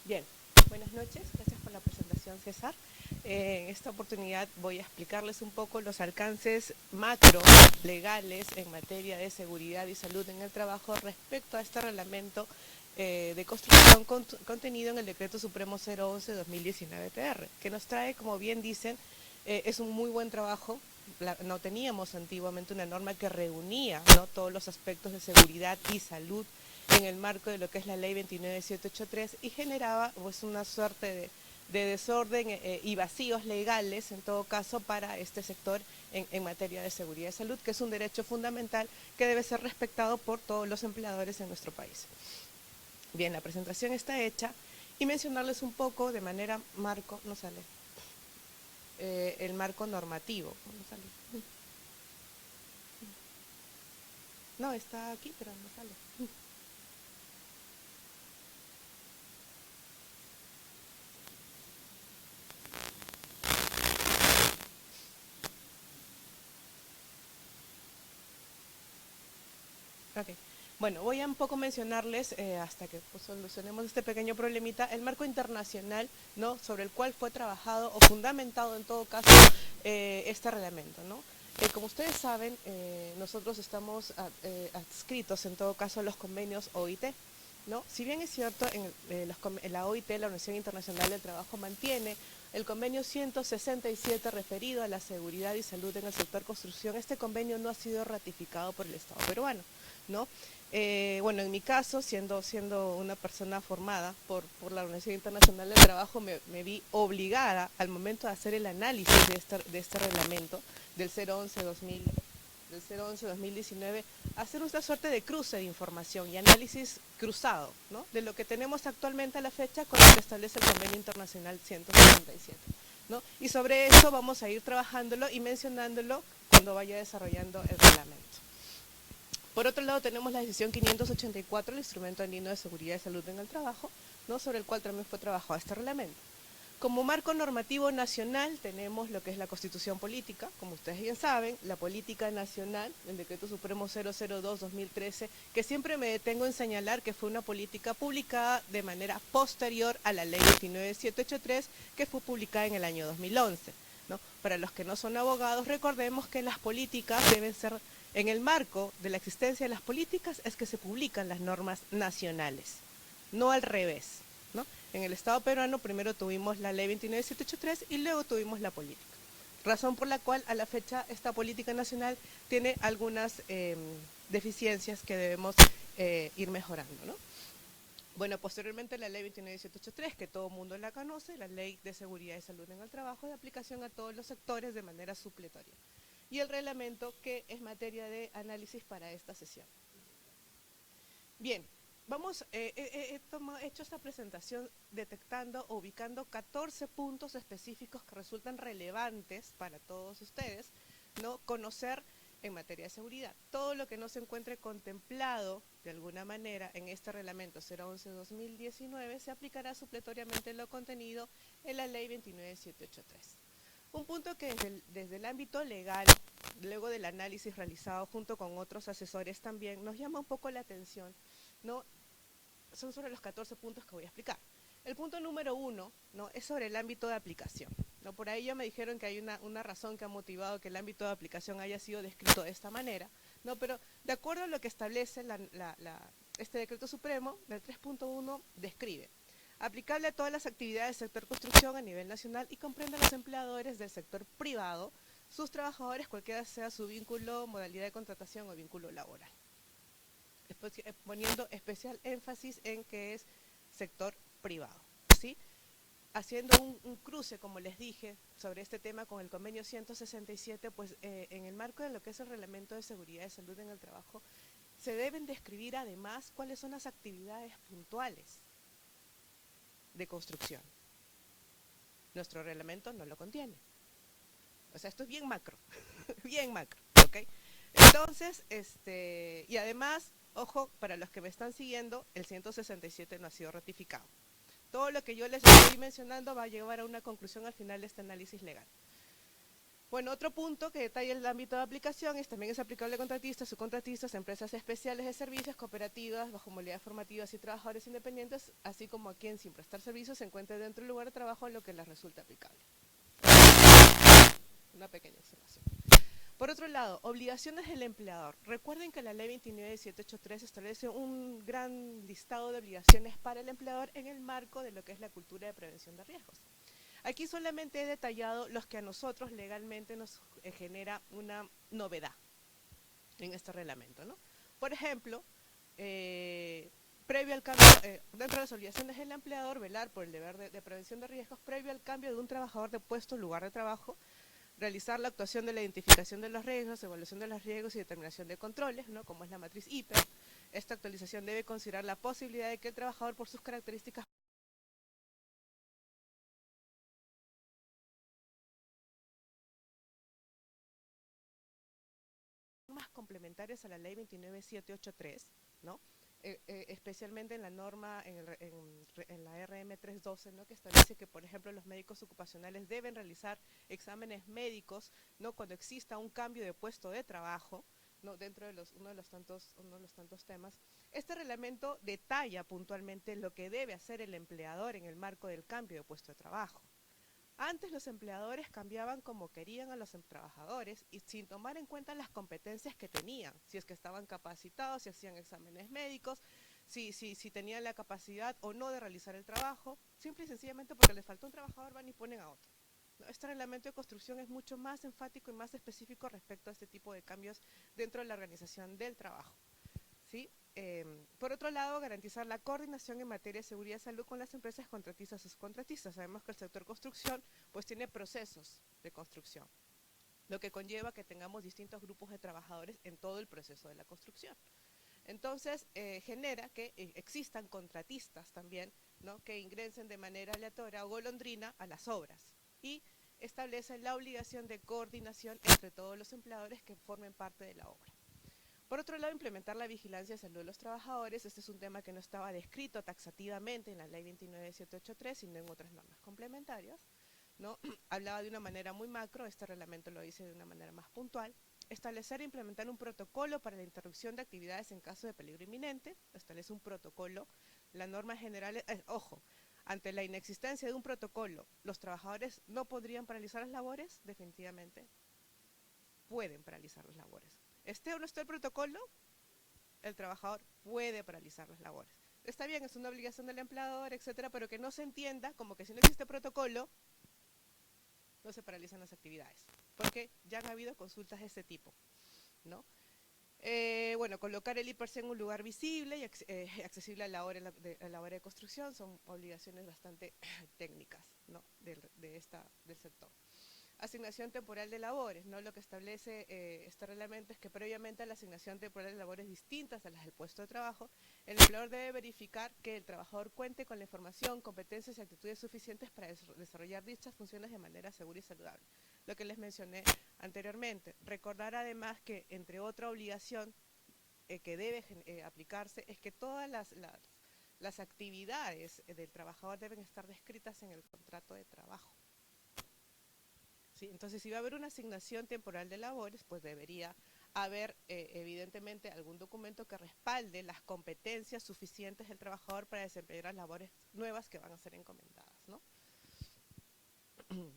Bien, buenas noches, gracias por la presentación, César. En esta oportunidad voy a explicarles un poco los alcances macro legales en materia de seguridad y salud en el trabajo respecto a este reglamento de construcción contenido en el Decreto Supremo 011-2019-TR, que nos trae, como bien dicen, es un muy buen trabajo. No teníamos antiguamente una norma que reunía, ¿no?, todos los aspectos de seguridad y salud en el marco de lo que es la ley 29783 y generaba pues una suerte de desorden y vacíos legales en todo caso para este sector en materia de seguridad y salud, que es un derecho fundamental que debe ser respetado por todos los empleadores en nuestro país. Bien, la presentación está hecha y mencionarles un poco de manera marco, no sale, el marco normativo, no sale. No, está aquí, pero no sale. Ok. Bueno, voy a un poco mencionarles, hasta que pues, solucionemos este pequeño problemita, el marco internacional, ¿no?, sobre el cual fue trabajado o fundamentado en todo caso este reglamento, ¿no? Como ustedes saben, nosotros estamos adscritos en todo caso a los convenios OIT, ¿no? Si bien es cierto, en la OIT, la Organización Internacional del Trabajo, mantiene el convenio 167 referido a la seguridad y salud en el sector construcción, este convenio no ha sido ratificado por el Estado peruano, ¿no? Bueno, en mi caso, siendo una persona formada por la Organización Internacional del Trabajo, me vi obligada al momento de hacer el análisis de este reglamento del 011-2000, del 011-2019, hacer una suerte de cruce de información y análisis cruzado, ¿no?, de lo que tenemos actualmente a la fecha con lo que establece el Convenio Internacional 167, ¿no? Y sobre eso vamos a ir trabajándolo y mencionándolo cuando vaya desarrollando el reglamento. Por otro lado, tenemos la decisión 584, el Instrumento Andino de Seguridad y Salud en el Trabajo, ¿no?, sobre el cual también fue trabajado este reglamento. Como marco normativo nacional tenemos lo que es la Constitución Política, como ustedes bien saben, la Política Nacional, el Decreto Supremo 002-2013, que siempre me detengo en señalar que fue una política publicada de manera posterior a la Ley 29783, que fue publicada en el año 2011. ¿No? Para los que no son abogados, recordemos que las políticas deben ser, en el marco de la existencia de las políticas, es que se publican las normas nacionales, no al revés, ¿no? En el Estado peruano primero tuvimos la ley 29783 y luego tuvimos la política. Razón por la cual a la fecha esta política nacional tiene algunas deficiencias que debemos ir mejorando, ¿no? Bueno, posteriormente la ley 29783, que todo el mundo la conoce, la ley de seguridad y salud en el trabajo, de aplicación a todos los sectores de manera supletoria. Y el reglamento que es materia de análisis para esta sesión. Bien, he hecho esta presentación detectando o ubicando 14 puntos específicos que resultan relevantes para todos ustedes, ¿no?, conocer en materia de seguridad. Todo lo que no se encuentre contemplado de alguna manera en este reglamento 011-2019 se aplicará supletoriamente en lo contenido en la ley 29783. Un punto que desde el ámbito legal, luego del análisis realizado junto con otros asesores también, nos llama un poco la atención, ¿no? Son sobre los 14 puntos que voy a explicar. El punto número 1, ¿no?, es sobre el ámbito de aplicación, ¿no? Por ahí ya me dijeron que hay una razón que ha motivado que el ámbito de aplicación haya sido descrito de esta manera, ¿no? Pero de acuerdo a lo que establece este decreto supremo, del 3.1 describe: aplicable a todas las actividades del sector construcción a nivel nacional y comprende a los empleadores del sector privado, sus trabajadores, cualquiera sea su vínculo, modalidad de contratación o vínculo laboral. Poniendo especial énfasis en que es sector privado, ¿sí? Haciendo un cruce, como les dije, sobre este tema con el convenio 167, pues en el marco de lo que es el reglamento de seguridad y salud en el trabajo, se deben describir además cuáles son las actividades puntuales de construcción. Nuestro reglamento no lo contiene. O sea, esto es bien macro, bien macro, ¿ok? Entonces, y además, ojo, para los que me están siguiendo, el 167 no ha sido ratificado. Todo lo que yo les estoy mencionando va a llevar a una conclusión al final de este análisis legal. Bueno, otro punto que detalla el ámbito de aplicación también es aplicable a contratistas, subcontratistas, empresas especiales de servicios, cooperativas, bajo modalidades formativas y trabajadores independientes, así como a quien sin prestar servicios se encuentre dentro del lugar de trabajo en lo que les resulta aplicable. Una pequeña observación. Por otro lado, obligaciones del empleador. Recuerden que la ley 29.783 establece un gran listado de obligaciones para el empleador en el marco de lo que es la cultura de prevención de riesgos. Aquí solamente he detallado los que a nosotros legalmente nos genera una novedad en este reglamento, ¿no? Por ejemplo, previo al cambio, dentro de las obligaciones del empleador, velar por el deber de prevención de riesgos, previo al cambio de un trabajador de puesto en lugar de trabajo, realizar la actuación de la identificación de los riesgos, evaluación de los riesgos y determinación de controles, ¿no? Como es la matriz IPER. Esta actualización debe considerar la posibilidad de que el trabajador, por sus características más complementarias a la ley 29783, ¿no? Especialmente en la norma, en la RM 312, ¿no? Que establece que, por ejemplo, los médicos ocupacionales deben realizar exámenes médicos, ¿no? Cuando exista un cambio de puesto de trabajo, ¿no? Dentro de uno de los tantos temas. Este reglamento detalla puntualmente lo que debe hacer el empleador en el marco del cambio de puesto de trabajo. Antes los empleadores cambiaban como querían a los trabajadores y sin tomar en cuenta las competencias que tenían, si es que estaban capacitados, si hacían exámenes médicos, si tenían la capacidad o no de realizar el trabajo, simple y sencillamente porque les faltó un trabajador van y ponen a otro. Este reglamento de construcción es mucho más enfático y más específico respecto a este tipo de cambios dentro de la organización del trabajo. ¿Sí? Por otro lado, garantizar la coordinación en materia de seguridad y salud con las empresas contratistas o subcontratistas. Sabemos que el sector construcción pues tiene procesos de construcción, lo que conlleva que tengamos distintos grupos de trabajadores en todo el proceso de la construcción. Entonces, genera que existan contratistas también, ¿no? Que ingresen de manera aleatoria o golondrina a las obras y establece la obligación de coordinación entre todos los empleadores que formen parte de la obra. Por otro lado, implementar la vigilancia de salud de los trabajadores. Este es un tema que no estaba descrito taxativamente en la ley 29783, sino en otras normas complementarias, ¿no? Hablaba de una manera muy macro, este reglamento lo dice de una manera más puntual. Establecer e implementar un protocolo para la interrupción de actividades en caso de peligro inminente. Establece un protocolo. La norma general, ojo, ante la inexistencia de un protocolo, ¿los trabajadores no podrían paralizar las labores? Definitivamente pueden paralizar las labores. Esté o no esté el protocolo, el trabajador puede paralizar las labores. Está bien, es una obligación del empleador, etcétera, pero que no se entienda como que si no existe protocolo, no se paralizan las actividades, porque ya han habido consultas de este tipo, ¿no? Bueno, colocar el IPRC en un lugar visible y accesible a la hora de construcción son obligaciones bastante técnicas, ¿no? del sector. Asignación temporal de labores, ¿no? Lo que establece este reglamento es que previamente a la asignación temporal de labores distintas a las del puesto de trabajo, el empleador debe verificar que el trabajador cuente con la información, competencias y actitudes suficientes para desarrollar dichas funciones de manera segura y saludable. Lo que les mencioné anteriormente. Recordar además que, entre otra obligación que debe aplicarse, es que todas las actividades del trabajador deben estar descritas en el contrato de trabajo. ¿Sí? Entonces, si va a haber una asignación temporal de labores, pues debería haber evidentemente algún documento que respalde las competencias suficientes del trabajador para desempeñar las labores nuevas que van a ser encomendadas, ¿no?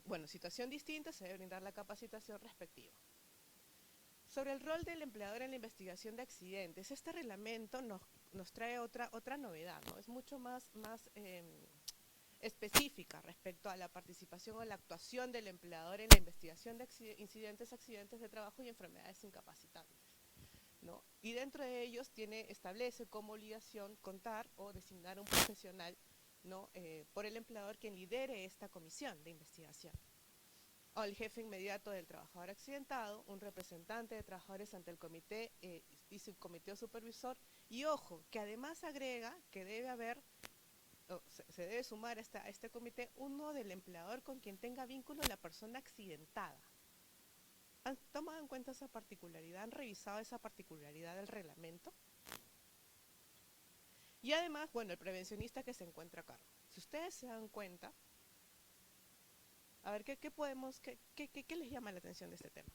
Bueno, situación distinta, se debe brindar la capacitación respectiva. Sobre el rol del empleador en la investigación de accidentes, este reglamento nos trae otra novedad, ¿no? Es mucho más específica respecto a la participación o la actuación del empleador en la investigación de incidentes, accidentes de trabajo y enfermedades incapacitantes, ¿no? Y dentro de ellos establece como obligación contar o designar un profesional, ¿no? Por el empleador quien lidere esta comisión de investigación. O el jefe inmediato del trabajador accidentado, un representante de trabajadores ante el comité y subcomité o supervisor. Y ojo, que además agrega que debe haber se debe sumar a este comité uno del empleador con quien tenga vínculo la persona accidentada. ¿Han tomado en cuenta esa particularidad? ¿Han revisado esa particularidad del reglamento? Y además, bueno, el prevencionista que se encuentra a cargo. Si ustedes se dan cuenta, A ver, ¿qué podemos, qué les llama la atención de este tema?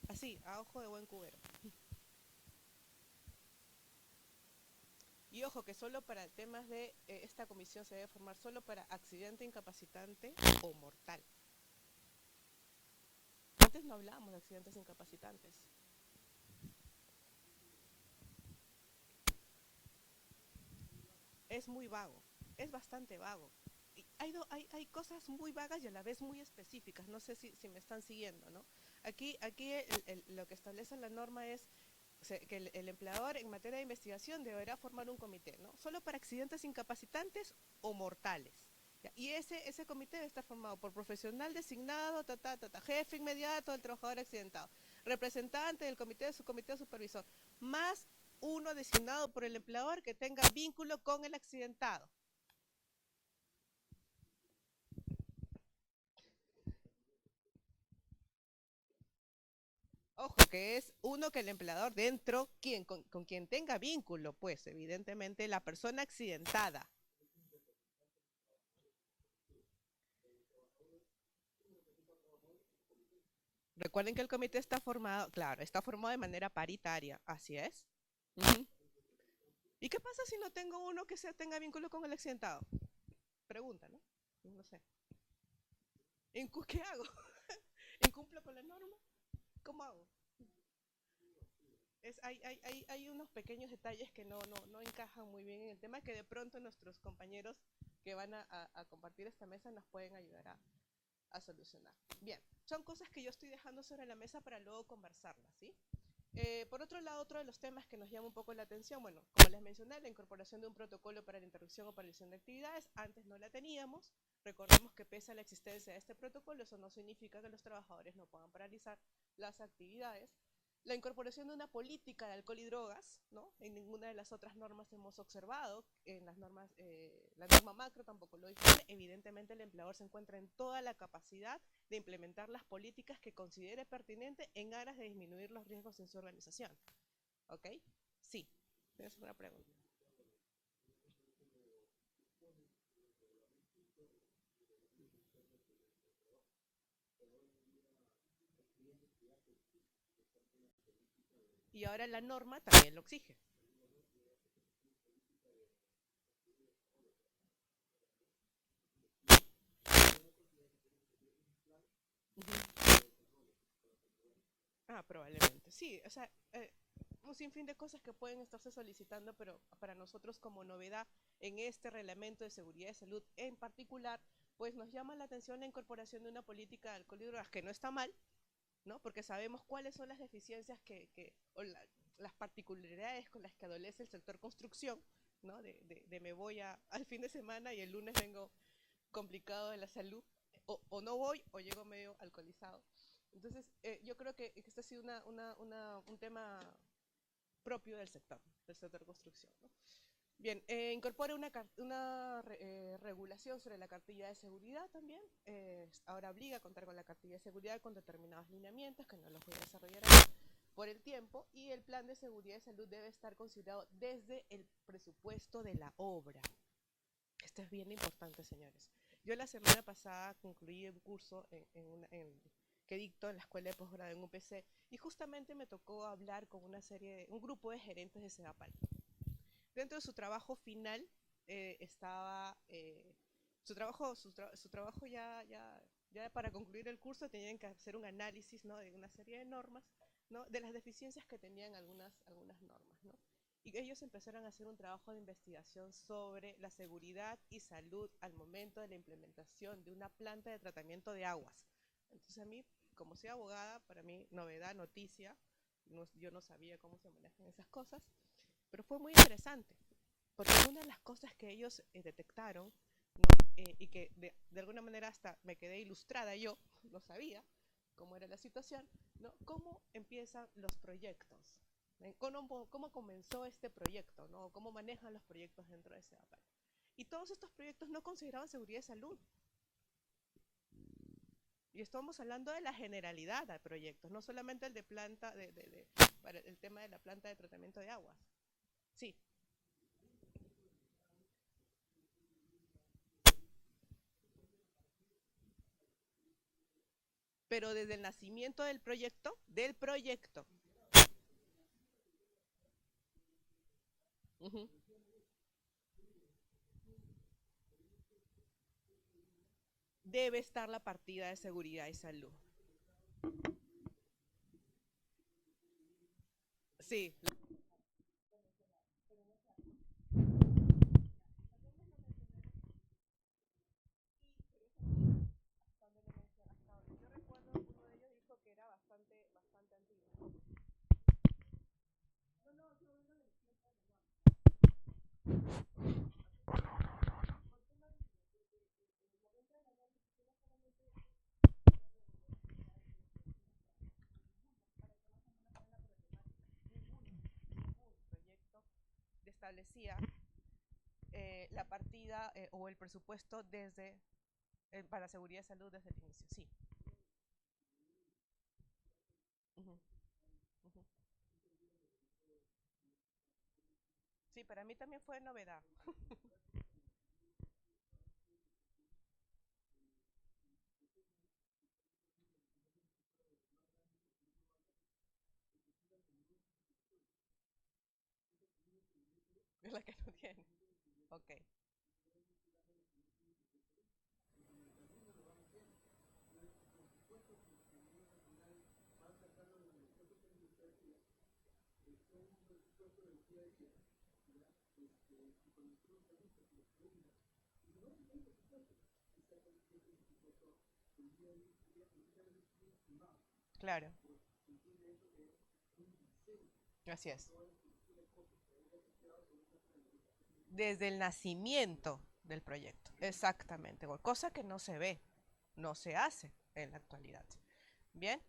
Así, a ojo de buen cubero. Y ojo que solo para temas de esta comisión se debe formar solo para accidente incapacitante o mortal. Antes no hablábamos de accidentes incapacitantes. Es muy vago, es bastante vago. Y hay cosas muy vagas y a la vez muy específicas, no sé si me están siguiendo, ¿no? Aquí lo que establece la norma es que el empleador en materia de investigación deberá formar un comité, ¿no? Solo para accidentes incapacitantes o mortales. ¿Ya? Y ese comité debe estar formado por profesional designado, jefe inmediato del trabajador accidentado, representante del comité de su comité supervisor, más uno designado por el empleador que tenga vínculo con el accidentado. Ojo, que es uno que el empleador dentro, con quien tenga vínculo, pues evidentemente la persona accidentada. Recuerden que el comité está formado, claro, está formado de manera paritaria, así es. Ujú. ¿Y qué pasa si no tengo uno que tenga vínculo con el accidentado? Pregunta, ¿no? No sé. ¿Qué hago? ¿Incumplo con la norma? ¿Cómo hago? Hay unos pequeños detalles que no encajan muy bien en el tema que de pronto nuestros compañeros que van a compartir esta mesa nos pueden ayudar a solucionar. Bien, son cosas que yo estoy dejando sobre la mesa para luego conversarlas, ¿sí? Por otro lado, otro de los temas que nos llama un poco la atención, bueno, como les mencioné, la incorporación de un protocolo para la interrupción o paralización de actividades, antes no la teníamos. Recordemos que pese a la existencia de este protocolo, eso no significa que los trabajadores no puedan paralizar las actividades. La incorporación de una política de alcohol y drogas, ¿no? En ninguna de las otras normas hemos observado, en las normas, la norma macro tampoco lo dice. Evidentemente el empleador se encuentra en toda la capacidad de implementar las políticas que considere pertinente en aras de disminuir los riesgos en su organización. ¿Ok? Sí. ¿Tienes alguna pregunta? Y ahora la norma también lo exige. Uh-huh. Ah, probablemente. Sí, o sea, un sinfín de cosas que pueden estarse solicitando, pero para nosotros como novedad en este reglamento de seguridad y salud en particular, pues nos llama la atención la incorporación de una política de alcohol y drogas, que no está mal, ¿no? Porque sabemos cuáles son las deficiencias o las particularidades con las que adolece el sector construcción, ¿no? De me voy al fin de semana y el lunes vengo complicado de la salud, o no voy o llego medio alcoholizado. Entonces, yo creo que este ha sido un tema propio del sector construcción, ¿no? Bien, incorpora una regulación sobre la cartilla de seguridad también. Ahora obliga a contar con la cartilla de seguridad con determinados lineamientos, que no los voy a desarrollar ahora por el tiempo, y el plan de seguridad y salud debe estar considerado desde el presupuesto de la obra. Esto es bien importante, señores. Yo la semana pasada concluí un curso que dicto en la escuela de posgrado en UPC y justamente me tocó hablar con un grupo de gerentes de Sedapal. Dentro de su trabajo final estaba, su trabajo ya para concluir el curso tenían que hacer un análisis, ¿no? De una serie de normas, ¿no? De las deficiencias que tenían algunas normas, ¿no? Y ellos empezaron a hacer un trabajo de investigación sobre la seguridad y salud al momento de la implementación de una planta de tratamiento de aguas. Entonces a mí, como soy abogada, para mí novedad, noticia, yo no sabía cómo se manejan esas cosas, pero fue muy interesante, porque una de las cosas que ellos detectaron, ¿no? Y que de alguna manera hasta me quedé ilustrada, yo no sabía cómo era la situación, ¿no? Cómo empiezan los proyectos, cómo comenzó este proyecto, ¿no? Cómo manejan los proyectos dentro de SEDAPAL. Y todos estos proyectos no consideraban seguridad y salud. Y estamos hablando de la generalidad de proyectos, no solamente el de planta, para el tema de la planta de tratamiento de aguas. Sí. pero desde el nacimiento del proyecto, ujú, debe estar la partida de seguridad y salud. Sí, yo recuerdo uno de ellos dijo que era bastante antiguo. Proyecto establecía la partida o el presupuesto para seguridad y salud desde el inicio. Sí. Ujú, ujú. Sí, para mí también fue novedad. Es la que no tiene. Ok. Claro. Así es. Desde el nacimiento del proyecto. Exactamente. Cosa que no se ve, no se hace en la actualidad. Bien.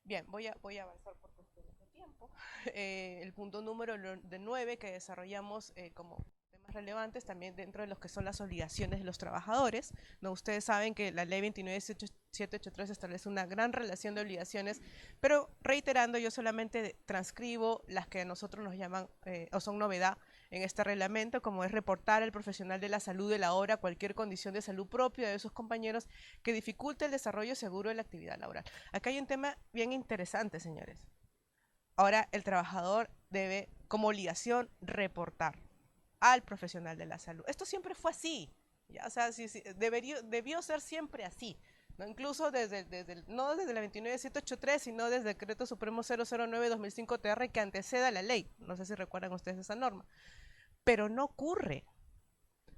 Bien, voy a avanzar por cuestiones de tiempo. El punto número de 9 que desarrollamos como temas relevantes también dentro de los que son las obligaciones de los trabajadores. ¿No? Ustedes saben que la ley 29783 establece una gran relación de obligaciones, pero reiterando, yo solamente transcribo las que a nosotros nos llaman o son novedad en este reglamento, como es reportar al profesional de la salud de la obra cualquier condición de salud propia de sus compañeros que dificulte el desarrollo seguro de la actividad laboral. Acá hay un tema bien interesante, señores. Ahora el trabajador debe, como obligación, reportar al profesional de la salud. Esto siempre fue así. ¿Ya? O sea, debió ser siempre así. ¿No? Incluso no desde la 29783, sino desde el Decreto Supremo 009-2005 TR que anteceda la ley. No sé si recuerdan ustedes esa norma. Pero no ocurre.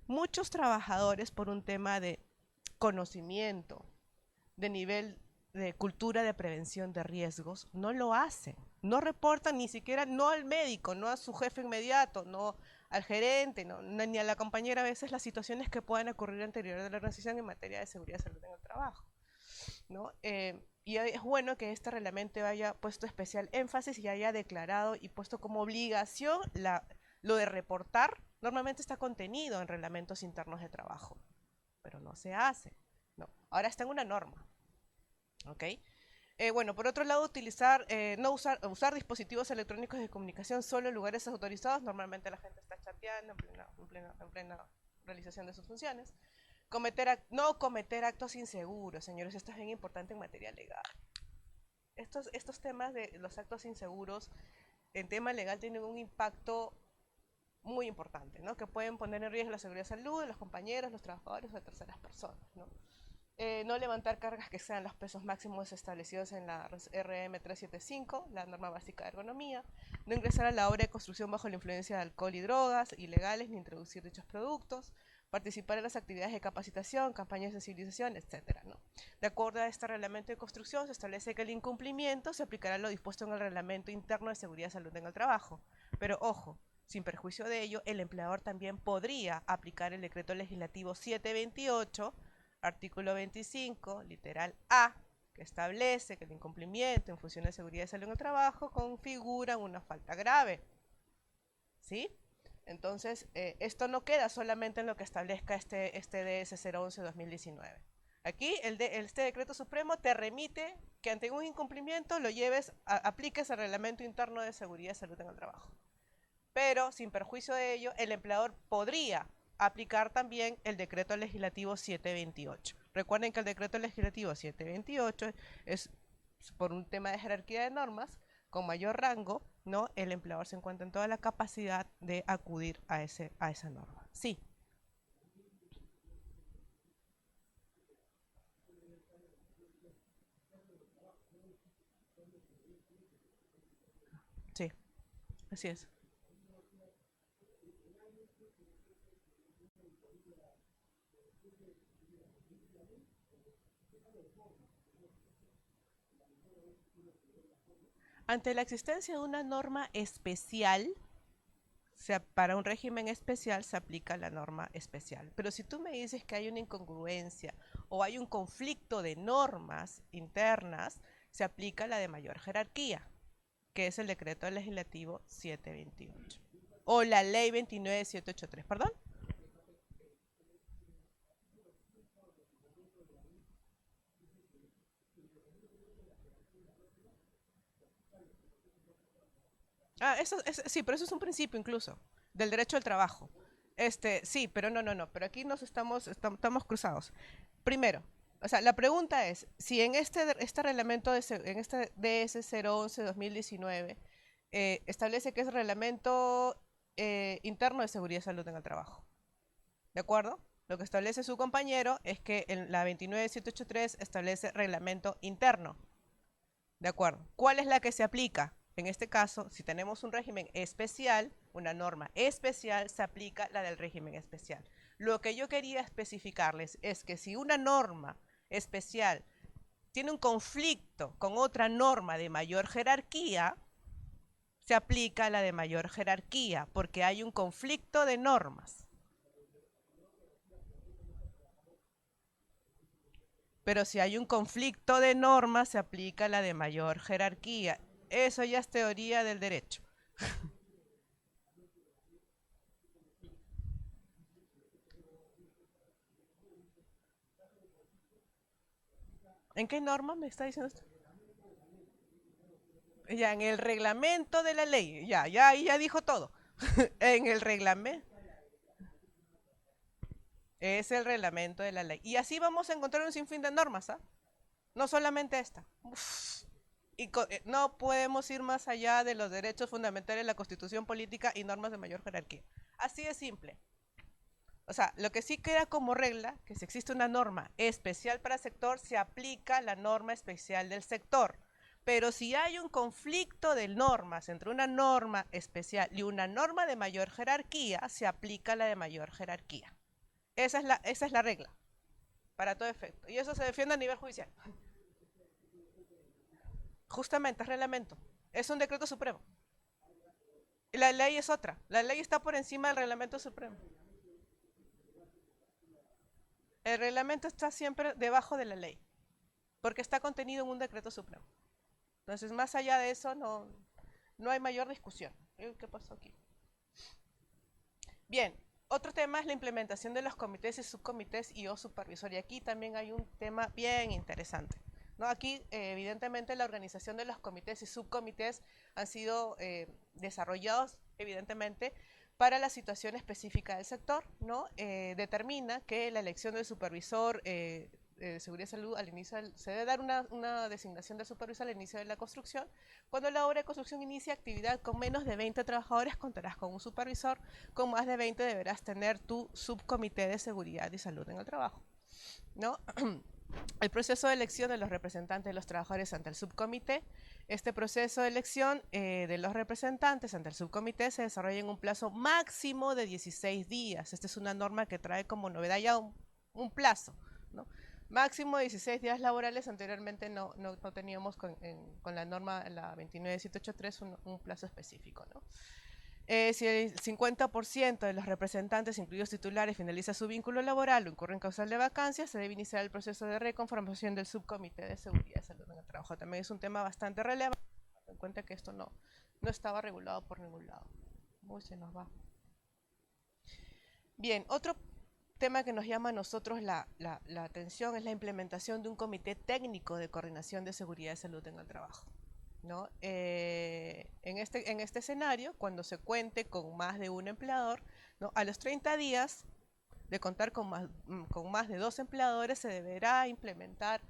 Muchos trabajadores, por un tema de conocimiento, de nivel de cultura de prevención de riesgos, no lo hacen. No reportan ni siquiera, no al médico, no a su jefe inmediato, no al gerente, ni a la compañera a veces las situaciones que puedan ocurrir al interior de la organización en materia de seguridad y salud en el trabajo. ¿No? Y es bueno que este reglamento haya puesto especial énfasis y haya declarado y puesto como obligación lo de reportar. Normalmente está contenido en reglamentos internos de trabajo, pero no se hace. No. Ahora está en una norma. ¿Ok? Bueno, por otro lado, no usar dispositivos electrónicos de comunicación solo en lugares autorizados. Normalmente la gente está chateando en plena realización de sus funciones. No cometer actos inseguros, señores. Esto es bien importante en materia legal. Estos temas de los actos inseguros en tema legal tienen un impacto muy importante, ¿no? Que pueden poner en riesgo la seguridad de salud de los compañeros, los trabajadores o de terceras personas, ¿no? No levantar cargas que sean los pesos máximos establecidos en la RM 375, la norma básica de ergonomía, no ingresar a la obra de construcción bajo la influencia de alcohol y drogas ilegales, ni introducir dichos productos, participar en las actividades de capacitación, campañas de sensibilización, etcétera, ¿no? De acuerdo a este reglamento de construcción, se establece que el incumplimiento se aplicará a lo dispuesto en el reglamento interno de seguridad y salud en el trabajo. Pero ojo, sin perjuicio de ello, el empleador también podría aplicar el decreto legislativo 728 artículo 25, literal A, que establece que el incumplimiento en función de seguridad y salud en el trabajo configura una falta grave. ¿Sí? Entonces, esto no queda solamente en lo que establezca este DS 011-2019. Aquí este decreto supremo te remite que ante un incumplimiento lo apliques el reglamento interno de seguridad y salud en el trabajo. Pero, sin perjuicio de ello, el empleador podría aplicar también el decreto legislativo 728. Recuerden que el decreto legislativo 728 es por un tema de jerarquía de normas, con mayor rango, ¿no? El empleador se encuentra en toda la capacidad de acudir a esa norma. Sí, sí, así es. Ante la existencia de una norma especial, para un régimen especial se aplica la norma especial. Pero si tú me dices que hay una incongruencia o hay un conflicto de normas internas, se aplica la de mayor jerarquía, que es el decreto legislativo 728. O la ley 29783, perdón. Sí, pero eso es un principio incluso, del derecho al trabajo. Sí, pero no, pero aquí estamos cruzados. Primero, o sea, la pregunta es, si en este reglamento, en este DS 011-2019, establece que es reglamento interno de seguridad y salud en el trabajo, ¿de acuerdo? Lo que establece su compañero es que en la 29783 establece reglamento interno. De acuerdo. ¿Cuál es la que se aplica? En este caso, si tenemos un régimen especial, una norma especial, se aplica la del régimen especial. Lo que yo quería especificarles es que si una norma especial tiene un conflicto con otra norma de mayor jerarquía, se aplica la de mayor jerarquía, porque hay un conflicto de normas. Pero si hay un conflicto de normas, se aplica la de mayor jerarquía. Eso ya es teoría del derecho. ¿En qué norma me está diciendo esto? Ya, en el reglamento de la ley. Ya, ahí ya dijo todo. En el reglamento. Es el reglamento de la ley. Y así vamos a encontrar un sinfín de normas, ¿ah? No solamente esta. Uf. Y no podemos ir más allá de los derechos fundamentales, la constitución política y normas de mayor jerarquía. Así de simple. O sea, lo que sí queda como regla, que si existe una norma especial para sector, se aplica la norma especial del sector. Pero si hay un conflicto de normas entre una norma especial y una norma de mayor jerarquía, se aplica la de mayor jerarquía. Esa es la regla, para todo efecto. Y eso se defiende a nivel judicial. Justamente, es reglamento. Es un decreto supremo. Y la ley es otra. La ley está por encima del reglamento supremo. El reglamento está siempre debajo de la ley, porque está contenido en un decreto supremo. Entonces, más allá de eso, no hay mayor discusión. ¿Qué pasó aquí? Bien, otro tema es la implementación de los comités y subcomités y o supervisor. Y aquí también hay un tema bien interesante. ¿No? Aquí, evidentemente, la organización de los comités y subcomités han sido desarrollados, evidentemente, para la situación específica del sector, ¿no? Determina que la elección del supervisor de seguridad y salud al inicio se debe dar una designación de supervisor al inicio de la construcción. Cuando la obra de construcción inicia actividad con menos de 20 trabajadores, contarás con un supervisor. Con más de 20 deberás tener tu subcomité de seguridad y salud en el trabajo, ¿no? El proceso de elección de los representantes de los trabajadores ante el subcomité. Este proceso de elección de los representantes ante el subcomité se desarrolla en un plazo máximo de 16 días. Esta es una norma que trae como novedad ya un plazo, ¿no? Máximo de 16 días laborales. Anteriormente no teníamos con la norma, la 29783, un plazo específico, ¿no? Si el 50% de los representantes, incluidos titulares, finaliza su vínculo laboral o incurre en causal de vacancia, se debe iniciar el proceso de reconformación del subcomité de seguridad y salud en el trabajo. También es un tema bastante relevante, en cuenta que esto no estaba regulado por ningún lado. Uy, se nos va. Bien, otro tema que nos llama a nosotros la atención es la implementación de un comité técnico de coordinación de seguridad y salud en el trabajo, ¿no? En este escenario, cuando se cuente con más de un empleador, ¿no? A los 30 días de contar con más de 2 empleadores, se deberá implementar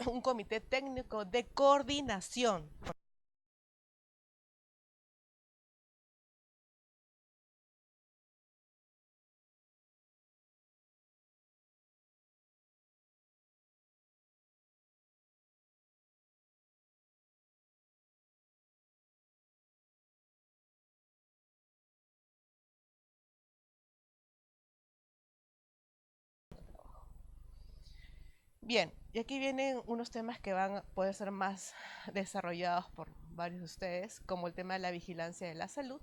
un comité técnico de coordinación. Bien, y aquí vienen unos temas que pueden ser más desarrollados por varios de ustedes, como el tema de la vigilancia de la salud,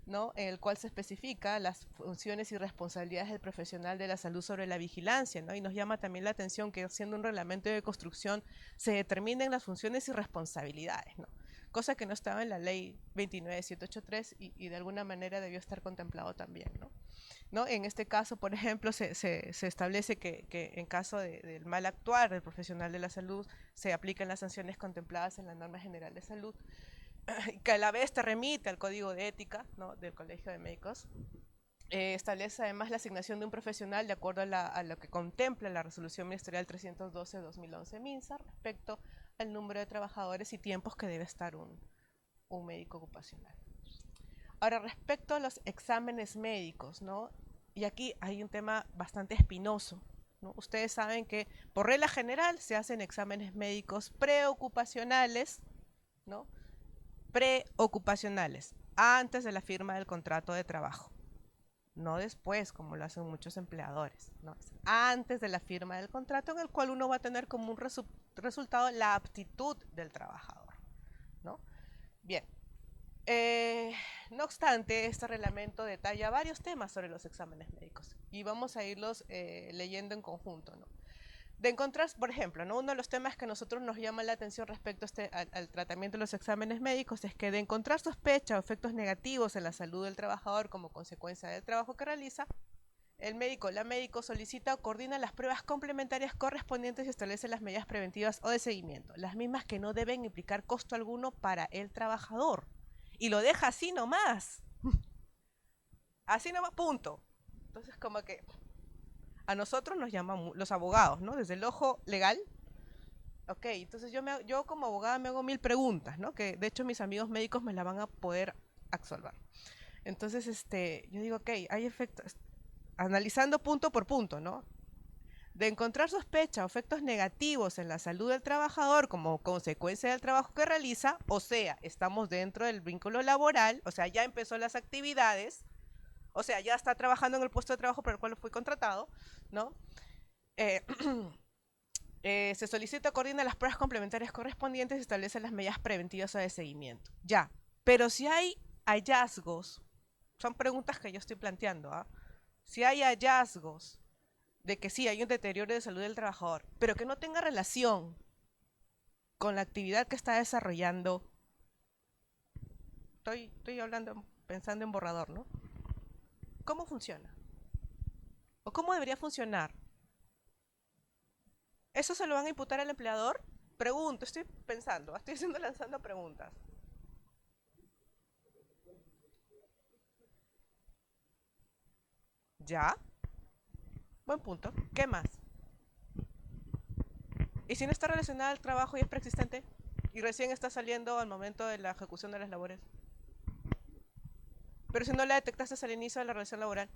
¿no? En el cual se especifica las funciones y responsabilidades del profesional de la salud sobre la vigilancia, ¿no? Y nos llama también la atención que siendo un reglamento de construcción se determinen las funciones y responsabilidades, ¿no? Cosa que no estaba en la ley 29783 y de alguna manera debió estar contemplado también, ¿no? ¿No? En este caso, por ejemplo, se establece que en caso del mal actuar del profesional de la salud se aplican las sanciones contempladas en la norma general de salud, que a la vez te remite al código de ética, ¿no?, del Colegio de Médicos. Establece además la asignación de un profesional de acuerdo a lo que contempla la resolución ministerial 312-2011 MINSA respecto al número de trabajadores y tiempos que debe estar un médico ocupacional. Ahora, respecto a los exámenes médicos, ¿no? Y aquí hay un tema bastante espinoso, ¿no? Ustedes saben que por regla general se hacen exámenes médicos preocupacionales, ¿no? Preocupacionales, antes de la firma del contrato de trabajo. No después, como lo hacen muchos empleadores, ¿no? Antes de la firma del contrato, en el cual uno va a tener como un resultado la aptitud del trabajador, ¿no? Bien, no obstante, este reglamento detalla varios temas sobre los exámenes médicos y vamos a irlos leyendo en conjunto, ¿no? De encontrar, por ejemplo, ¿no?, uno de los temas que a nosotros nos llama la atención respecto al tratamiento de los exámenes médicos es que de encontrar sospecha o efectos negativos en la salud del trabajador como consecuencia del trabajo que realiza, el médico o la médico solicita o coordina las pruebas complementarias correspondientes y establece las medidas preventivas o de seguimiento, las mismas que no deben implicar costo alguno para el trabajador. Y lo deja así nomás. Así nomás, punto. Entonces, como que a nosotros nos llaman los abogados, ¿no? Desde el ojo legal. Ok, entonces yo como abogada me hago 1000 preguntas, ¿no? Que de hecho mis amigos médicos me la van a poder absolver. Entonces, yo digo, ok, hay efectos, analizando punto por punto, ¿no? De encontrar sospecha o efectos negativos en la salud del trabajador como consecuencia del trabajo que realiza, o sea, estamos dentro del vínculo laboral, o sea, ya empezó las actividades, o sea, ya está trabajando en el puesto de trabajo por el cual fue contratado, ¿no? Eh, se solicita, coordina las pruebas complementarias correspondientes y establece las medidas preventivas o de seguimiento. Ya, pero si hay hallazgos, son preguntas que yo estoy planteando, ¿ah? Si hay hallazgos de que sí hay un deterioro de salud del trabajador, pero que no tenga relación con la actividad que está desarrollando, estoy hablando, pensando en borrador, ¿no? ¿Cómo funciona? ¿O cómo debería funcionar? ¿Eso se lo van a imputar al empleador? Pregunto, estoy pensando, estoy lanzando preguntas. ¿Ya? Buen punto. ¿Qué más? ¿Y si no está relacionada al trabajo y es preexistente? Y recién está saliendo al momento de la ejecución de las labores. Pero si no la detectaste al inicio de la relación laboral.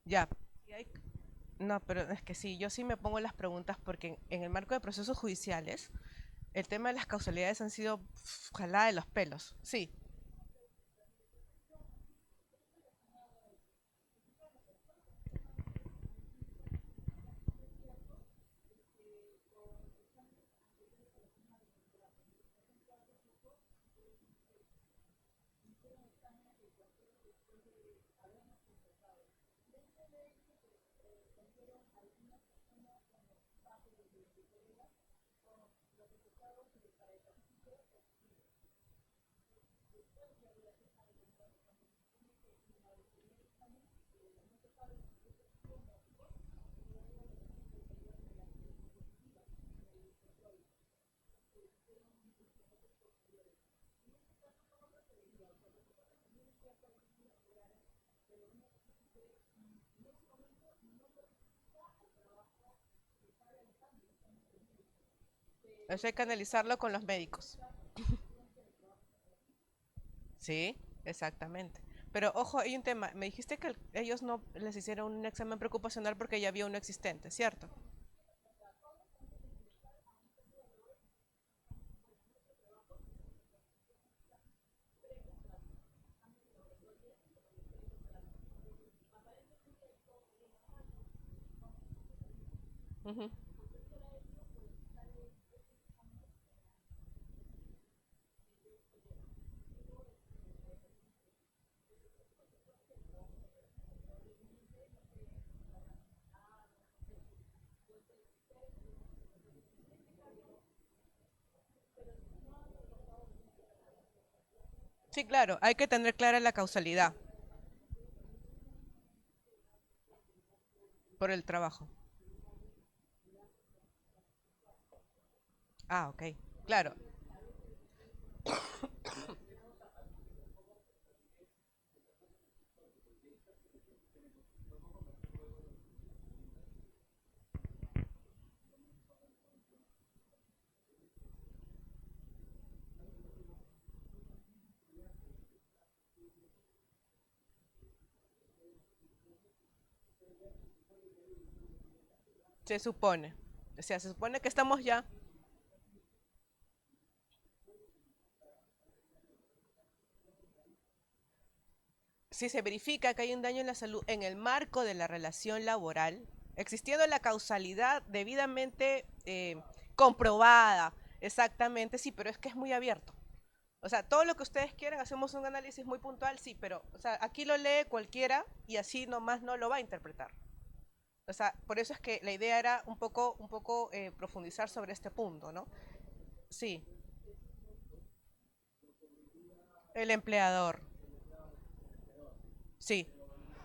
Ya. No, pero es que sí, yo sí me pongo las preguntas porque en el marco de procesos judiciales, el tema de las causalidades han sido jalada de los pelos. Sí, Eso hay que analizarlo con los médicos. Sí, exactamente. Pero ojo, hay un tema. Me dijiste que ellos no les hicieron un examen preocupacional porque ya había uno existente, ¿cierto? Ujú. Sí, claro, hay que tener clara la causalidad por el trabajo. Ah, ok. Claro, se supone. O sea, se supone que estamos ya. Si se verifica que hay un daño en la salud en el marco de la relación laboral, existiendo la causalidad debidamente comprobada, exactamente, sí, pero es que es muy abierto. O sea, todo lo que ustedes quieran, hacemos un análisis muy puntual, sí, pero o sea, aquí lo lee cualquiera y así nomás no lo va a interpretar. O sea, por eso es que la idea era un poco profundizar sobre este punto, ¿no? Sí, el empleador, sí.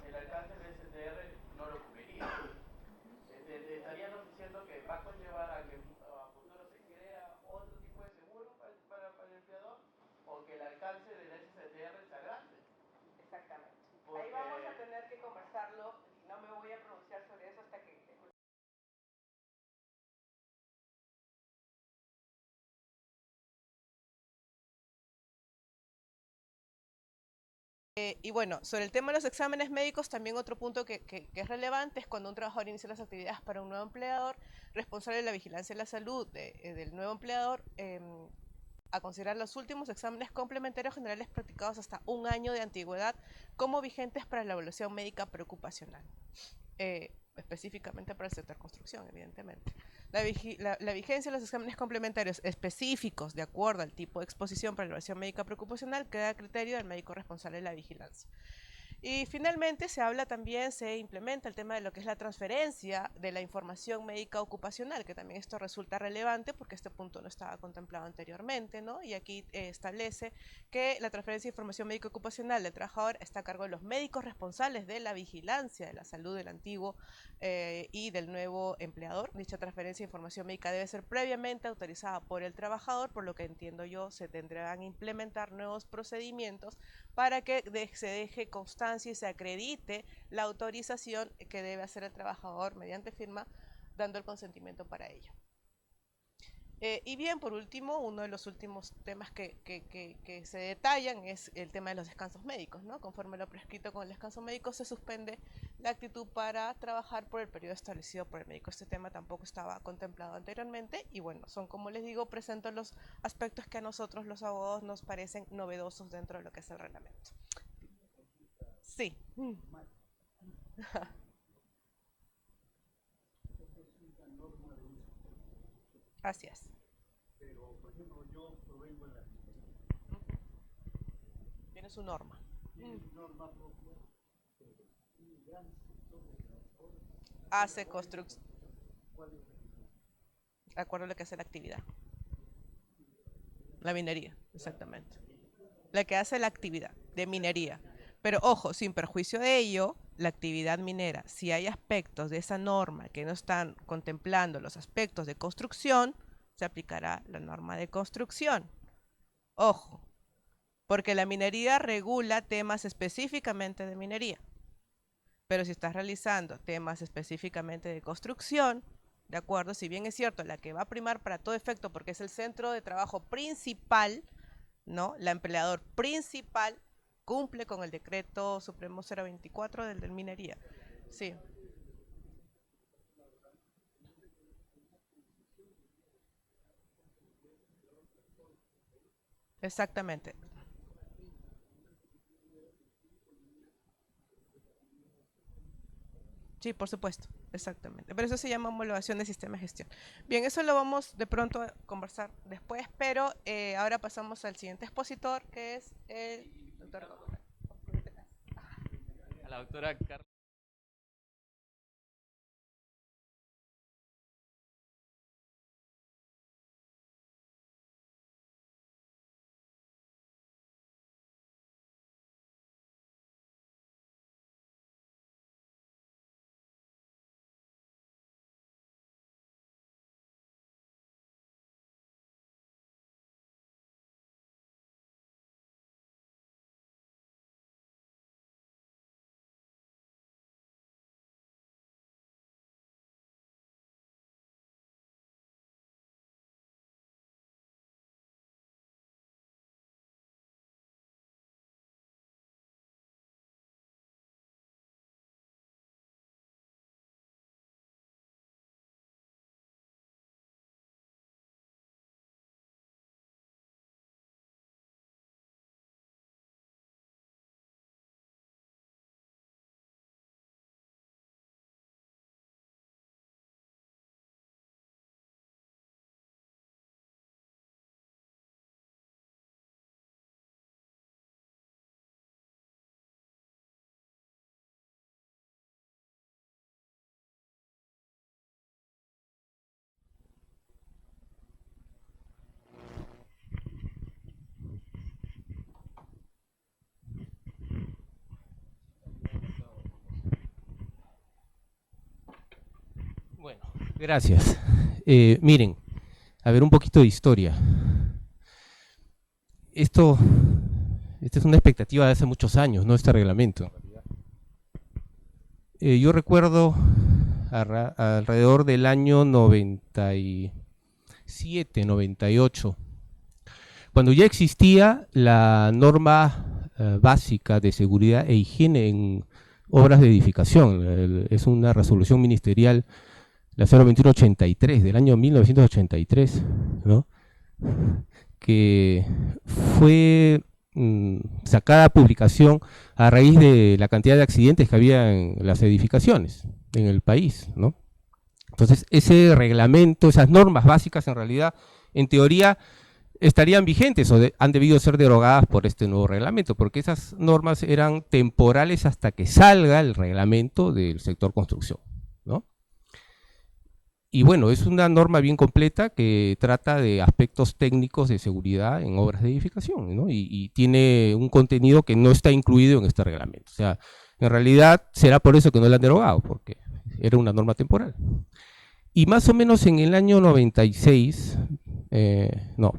El alcance del STR no lo cubriría. Estaríamos diciendo que va a conllevar a que a futuro se crea otro tipo de seguro para el empleador o que el alcance del STR sea grande. Exactamente. Ahí Porque vamos a tener que conversarlo y no me voy a pronunciar sobre eso hasta que... Y bueno, sobre el tema de los exámenes médicos, también otro punto que es relevante es cuando un trabajador inicia las actividades para un nuevo empleador, responsable de la vigilancia de la salud del nuevo empleador, a considerar los últimos exámenes complementarios generales practicados hasta un año de antigüedad como vigentes para la evaluación médica preocupacional. Específicamente para el sector construcción, evidentemente. La vigencia de los exámenes complementarios específicos de acuerdo al tipo de exposición para la evaluación médica preocupacional queda a criterio del médico responsable de la vigilancia. Y finalmente se habla también, se implementa el tema de lo que es la transferencia de la información médica ocupacional, que también esto resulta relevante porque este punto no estaba contemplado anteriormente, ¿no? Y aquí establece que la transferencia de información médica ocupacional del trabajador está a cargo de los médicos responsables de la vigilancia de la salud del antiguo y del nuevo empleador. Dicha transferencia de información médica debe ser previamente autorizada por el trabajador, por lo que entiendo yo se tendrán que implementar nuevos procedimientos para que se deje constancia y se acredite la autorización que debe hacer el trabajador mediante firma, dando el consentimiento para ello. Y bien, por último, uno de los últimos temas que se detallan es el tema de los descansos médicos, ¿no? Conforme lo prescrito con el descanso médico, se suspende la actitud para trabajar por el periodo establecido por el médico. Este tema tampoco estaba contemplado anteriormente y bueno, son como les digo, presento los aspectos que a nosotros los abogados nos parecen novedosos dentro de lo que es el reglamento. Sí, así es. Tiene su norma. Hace construcción, de acuerdo a lo que hace la actividad. La minería, exactamente. La que hace la actividad de minería. Pero ojo, sin perjuicio de ello, la actividad minera, si hay aspectos de esa norma que no están contemplando los aspectos de construcción, se aplicará la norma de construcción. Ojo, porque la minería regula temas específicamente de minería. Pero si estás realizando temas específicamente de construcción, ¿de acuerdo? Si bien es cierto, la que va a primar para todo efecto, porque es el centro de trabajo principal, ¿no? La empleador principal cumple con el decreto supremo 024 del minería. Sí, exactamente. Sí, por supuesto, exactamente. Pero eso se llama homologación de sistema de gestión. Bien, eso lo vamos de pronto a conversar después, pero ahora pasamos al siguiente expositor, que es el doctor. A la doctora Carla. Bueno, gracias. Miren, a ver un poquito de historia. Esto, esta es una expectativa de hace muchos años, ¿no? Este reglamento. Yo recuerdo alrededor del año 97, 98, cuando ya existía la norma básica de seguridad e higiene en obras de edificación. Es una resolución ministerial, la 02183 del año 1983, ¿no? Que fue sacada a publicación a raíz de la cantidad de accidentes que había en las edificaciones en el país, ¿no? Entonces, ese reglamento, esas normas básicas en realidad, en teoría, estarían vigentes o han debido ser derogadas por este nuevo reglamento, porque esas normas eran temporales hasta que salga el reglamento del sector construcción, ¿no? Y bueno, es una norma bien completa que trata de aspectos técnicos de seguridad en obras de edificación, ¿no? Y tiene un contenido que no está incluido en este reglamento. O sea, en realidad será por eso que no la han derogado, porque era una norma temporal. Y más o menos en el año 96, no,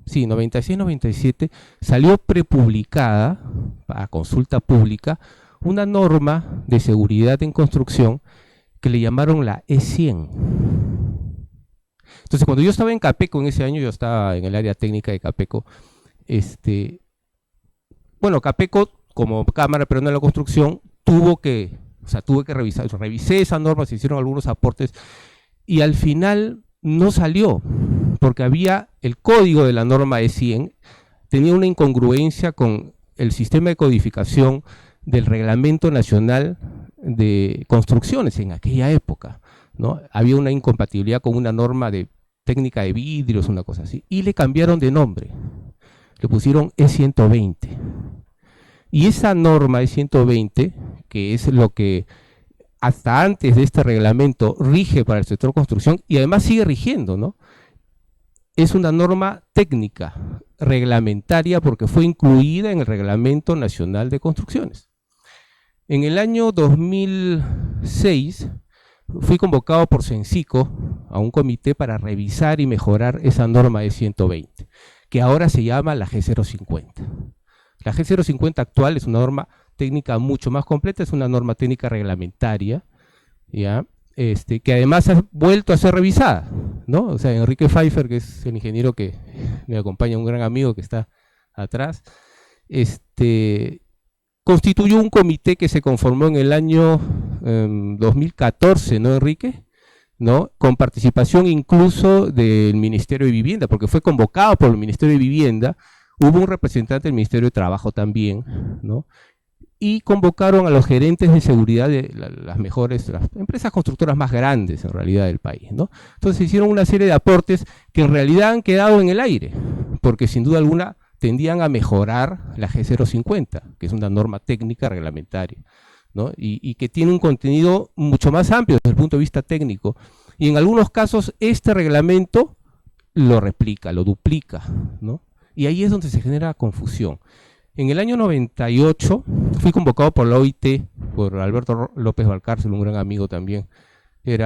sí, 96, 97, salió prepublicada, a consulta pública, una norma de seguridad en construcción que le llamaron la E100. Entonces, cuando yo estaba en Capeco en ese año, yo estaba en el área técnica de Capeco, bueno, Capeco, como Cámara Peruana de la Construcción, tuve que revisar, revisé esa norma, se hicieron algunos aportes, y al final no salió, porque había el código de la norma E100, tenía una incongruencia con el sistema de codificación del Reglamento Nacional de Construcciones en aquella época, ¿no? Había una incompatibilidad con una norma de técnica de vidrios, una cosa así, y le cambiaron de nombre, le pusieron E120. Y esa norma E120, que es lo que hasta antes de este reglamento rige para el sector construcción y además sigue rigiendo, ¿no? Es una norma técnica, reglamentaria, porque fue incluida en el Reglamento Nacional de Construcciones. En el año 2006 fui convocado por Sensico a un comité para revisar y mejorar esa norma E120, que ahora se llama la G050. La G050 actual es una norma técnica mucho más completa, es una norma técnica reglamentaria, ¿ya? que además ha vuelto a ser revisada, ¿no? O sea, Enrique Pfeiffer, que es el ingeniero que me acompaña, un gran amigo que está atrás, constituyó un comité que se conformó en el año 2014, ¿no, Enrique? ¿No? Con participación incluso del Ministerio de Vivienda, porque fue convocado por el Ministerio de Vivienda, hubo un representante del Ministerio de Trabajo también, ¿no? Y convocaron a los gerentes de seguridad de las empresas constructoras más grandes en realidad del país, ¿no? Entonces hicieron una serie de aportes que en realidad han quedado en el aire, porque sin duda alguna tendían a mejorar la G050, que es una norma técnica reglamentaria, ¿no? Y que tiene un contenido mucho más amplio desde el punto de vista técnico. Y en algunos casos este reglamento lo replica, lo duplica, ¿no? Y ahí es donde se genera confusión. En el año 98 fui convocado por la OIT, por Alberto López Valcárcel, un gran amigo también. Él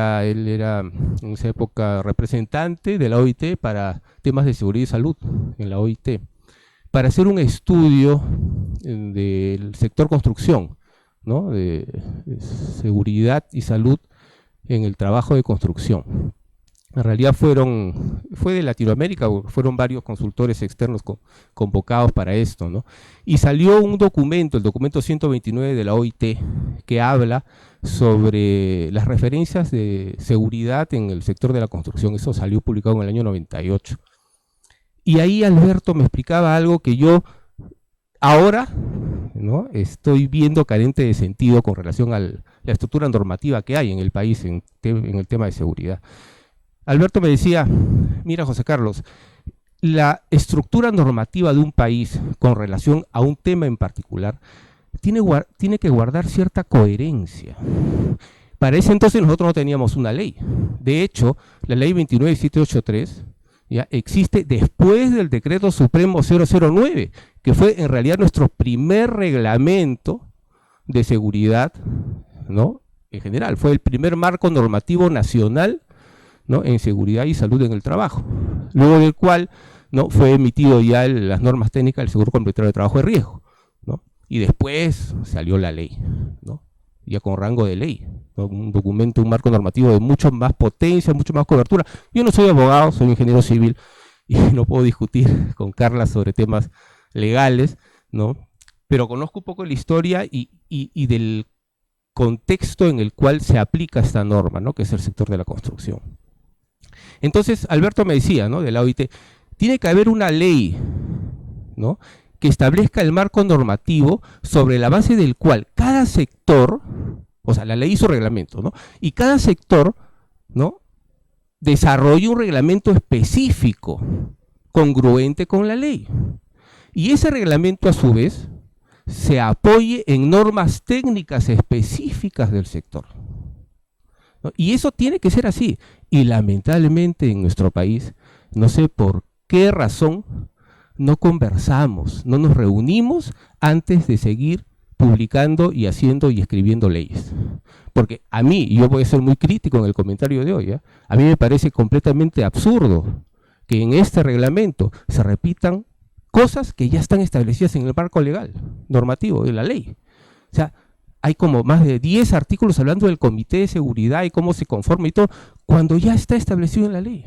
era en esa época representante de la OIT para temas de seguridad y salud en la OIT, para hacer un estudio del sector construcción, ¿no? De seguridad y salud en el trabajo de construcción. En realidad fue de Latinoamérica, fueron varios consultores externos convocados para esto, ¿no? Y salió un documento, el documento 129 de la OIT, que habla sobre las referencias de seguridad en el sector de la construcción. Eso salió publicado en el año 98. Y ahí Alberto me explicaba algo que yo ahora, ¿no?, estoy viendo carente de sentido con relación a la estructura normativa que hay en el país en el tema de seguridad. Alberto me decía, mira José Carlos, la estructura normativa de un país con relación a un tema en particular tiene que guardar cierta coherencia. Para ese entonces nosotros no teníamos una ley. De hecho, la ley 29783 ya existe después del decreto supremo 009, que fue en realidad nuestro primer reglamento de seguridad, ¿no?, en general. Fue el primer marco normativo nacional, ¿no?, en seguridad y salud en el trabajo, luego del cual, ¿no?, fue emitido ya las normas técnicas del Seguro Complementario de Trabajo de Riesgo, ¿no?, y después salió la ley, ¿no?, ya con rango de ley, ¿no?, un documento, un marco normativo de mucho más potencia, mucho más cobertura. Yo no soy abogado, soy ingeniero civil y no puedo discutir con Carla sobre temas legales, ¿no?, pero conozco un poco la historia y del contexto en el cual se aplica esta norma, ¿no?, que es el sector de la construcción. Entonces, Alberto me decía, ¿no?, de la OIT, tiene que haber una ley, ¿no?, que establezca el marco normativo sobre la base del cual cada sector, o sea, la ley hizo reglamento, ¿no?, y cada sector, ¿no?, desarrolle un reglamento específico, congruente con la ley. Y ese reglamento, a su vez, se apoye en normas técnicas específicas del sector, ¿no? Y eso tiene que ser así. Y lamentablemente en nuestro país, no sé por qué razón, no conversamos, no nos reunimos antes de seguir publicando y haciendo y escribiendo leyes. Porque a mí, y yo voy a ser muy crítico en el comentario de hoy, a mí me parece completamente absurdo que en este reglamento se repitan cosas que ya están establecidas en el marco legal, normativo, de la ley. O sea, hay como más de 10 artículos hablando del Comité de Seguridad y cómo se conforma y todo, cuando ya está establecido en la ley.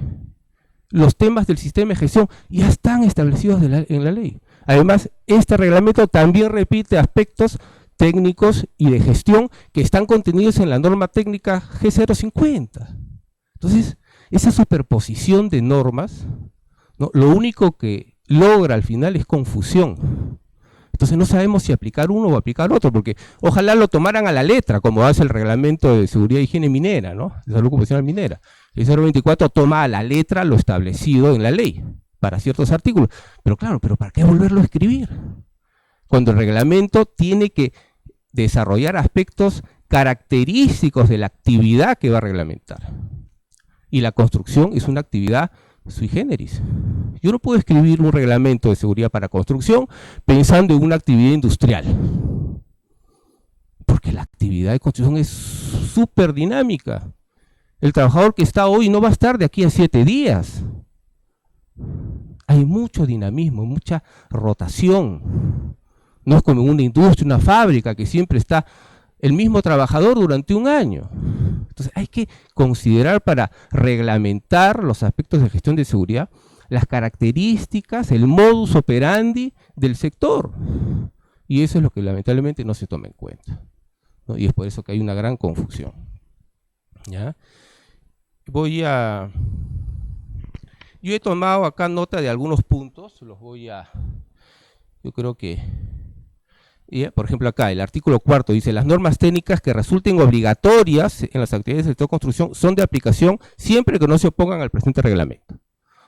Los temas del sistema de gestión ya están establecidos en la ley. Además, este reglamento también repite aspectos técnicos y de gestión que están contenidos en la norma técnica G050. Entonces, esa superposición de normas, ¿no?, lo único que logra al final es confusión. Entonces no sabemos si aplicar uno o aplicar otro, porque ojalá lo tomaran a la letra, como hace el reglamento de seguridad y higiene minera, ¿no?, de salud ocupacional minera. El 024 toma a la letra lo establecido en la ley para ciertos artículos. Pero claro, ¿pero para qué volverlo a escribir? Cuando el reglamento tiene que desarrollar aspectos característicos de la actividad que va a reglamentar. Y la construcción es una actividad sui generis. Yo no puedo escribir un reglamento de seguridad para construcción pensando en una actividad industrial, porque la actividad de construcción es súper dinámica. El trabajador que está hoy no va a estar de aquí a 7 días. Hay mucho dinamismo, mucha rotación. No es como en una industria, una fábrica, que siempre está el mismo trabajador durante un año. Entonces hay que considerar para reglamentar los aspectos de gestión de seguridad las características, el modus operandi del sector. Y eso es lo que lamentablemente no se toma en cuenta, ¿no? Y es por eso que hay una gran confusión. ¿Ya? Yo he tomado acá nota de algunos puntos, yo creo que, por ejemplo acá, el artículo 4 dice, las normas técnicas que resulten obligatorias en las actividades del sector construcción son de aplicación siempre que no se opongan al presente reglamento.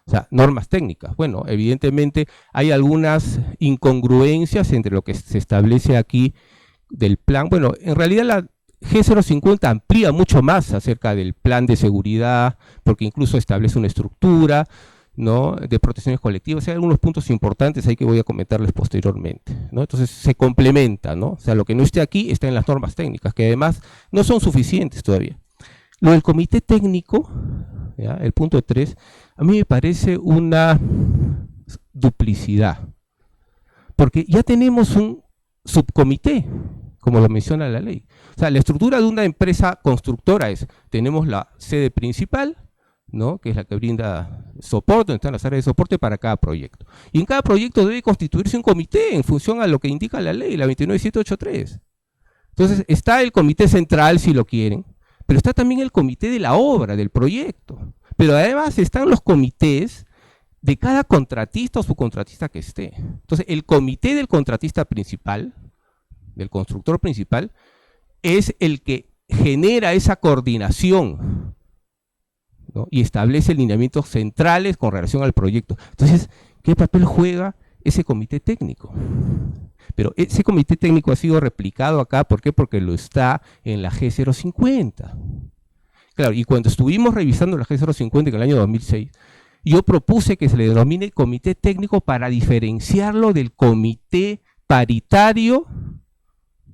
O sea, normas técnicas. Bueno, evidentemente hay algunas incongruencias entre lo que se establece aquí del plan. Bueno, en realidad la G050 amplía mucho más acerca del plan de seguridad, porque incluso establece una estructura, ¿no?, de protecciones colectivas. Hay algunos puntos importantes ahí que voy a comentarles posteriormente, ¿no? Entonces se complementa, ¿no? O sea, lo que no esté aquí está en las normas técnicas, que además no son suficientes todavía. Lo del comité técnico, ¿ya?, el punto 3, a mí me parece una duplicidad, porque ya tenemos un subcomité, como lo menciona la ley. O sea, la estructura de una empresa constructora es, tenemos la sede principal, ¿no?, que es la que brinda soporte, donde están las áreas de soporte para cada proyecto. Y en cada proyecto debe constituirse un comité en función a lo que indica la ley, la 29783. Entonces, está el comité central, si lo quieren, pero está también el comité de la obra, del proyecto. Pero además están los comités de cada contratista o subcontratista que esté. Entonces, el comité del contratista principal, del constructor principal, es el que genera esa coordinación, ¿no?, y establece lineamientos centrales con relación al proyecto. Entonces, ¿qué papel juega ese comité técnico? Pero ese comité técnico ha sido replicado acá, ¿por qué? Porque lo está en la G050. Claro, y cuando estuvimos revisando la G050 en el año 2006, yo propuse que se le denomine comité técnico para diferenciarlo del comité paritario,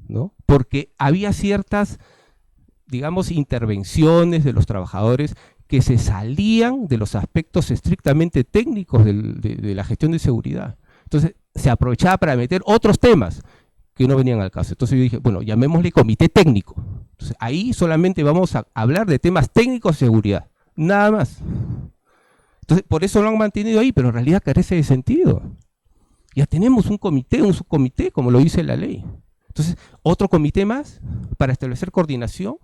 ¿no?, porque había ciertas, digamos, intervenciones de los trabajadores que se salían de los aspectos estrictamente técnicos de la gestión de seguridad. Entonces, se aprovechaba para meter otros temas que no venían al caso. Entonces yo dije, bueno, llamémosle comité técnico. Entonces, ahí solamente vamos a hablar de temas técnicos de seguridad, nada más. Entonces, por eso lo han mantenido ahí, pero en realidad carece de sentido. Ya tenemos un comité, un subcomité, como lo dice la ley. Entonces, otro comité más para establecer coordinación.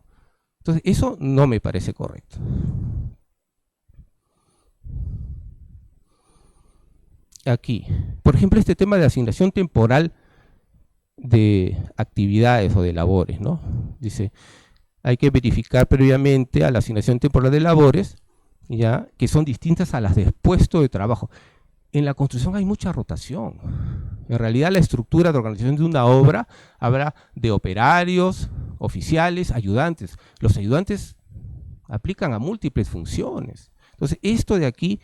Entonces, eso no me parece correcto. Aquí, por ejemplo, este tema de asignación temporal de actividades o de labores, ¿no? Dice, hay que verificar previamente a la asignación temporal de labores, ya, que son distintas a las de puesto de trabajo. En la construcción hay mucha rotación. En realidad la estructura de organización de una obra habrá de operarios, oficiales, ayudantes. Los ayudantes aplican a múltiples funciones. Entonces, esto de aquí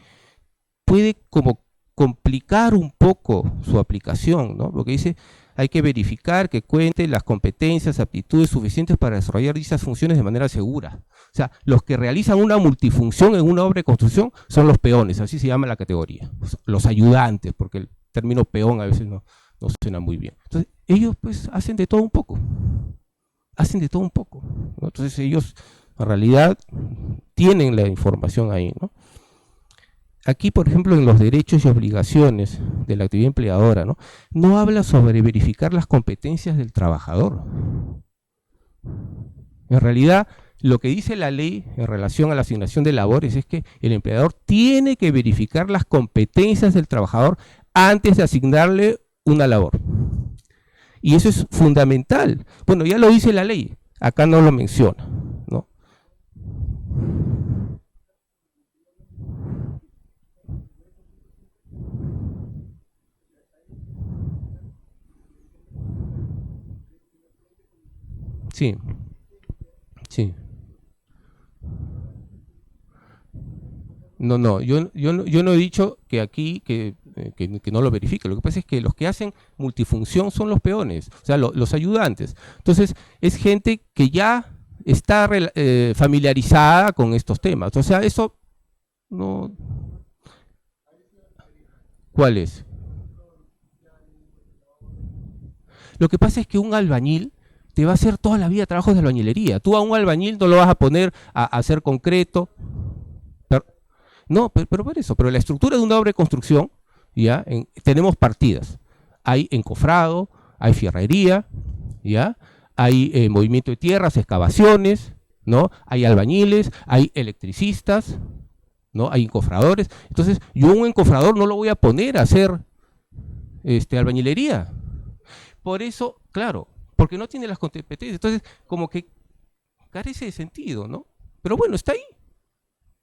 puede como complicar un poco su aplicación, ¿no? Porque dice, hay que verificar que cuente las competencias, aptitudes suficientes para desarrollar dichas funciones de manera segura. O sea, los que realizan una multifunción en una obra de construcción son los peones, así se llama la categoría. Los ayudantes, porque el término peón a veces no suena muy bien. Entonces, ellos pues hacen de todo un poco. Hacen de todo un poco, ¿no? Entonces, ellos en realidad tienen la información ahí, ¿no? Aquí, por ejemplo, en los derechos y obligaciones de la actividad empleadora, no habla sobre verificar las competencias del trabajador. En realidad, lo que dice la ley en relación a la asignación de labores es que el empleador tiene que verificar las competencias del trabajador antes de asignarle una labor. Y eso es fundamental. Bueno, ya lo dice la ley, acá no lo menciona, ¿no? Sí, sí. No, yo no he dicho que aquí que no lo verifique. Lo que pasa es que los que hacen multifunción son los peones, o sea, los ayudantes. Entonces, es gente que ya está familiarizada con estos temas. O sea, eso no... ¿Cuál es? Lo que pasa es que un albañil te va a hacer toda la vida trabajos de albañilería. Tú a un albañil no lo vas a poner a hacer concreto. Pero por eso, pero la estructura de una obra de construcción, ¿ya? Tenemos partidas. Hay encofrado, hay fierrería, ¿ya? Hay movimiento de tierras, excavaciones, ¿no? Hay albañiles, hay electricistas, ¿no? Hay encofradores. Entonces, yo a un encofrador no lo voy a poner a hacer albañilería. Por eso, claro, porque no tiene las competencias. Entonces, como que carece de sentido, ¿no? Pero bueno, está ahí,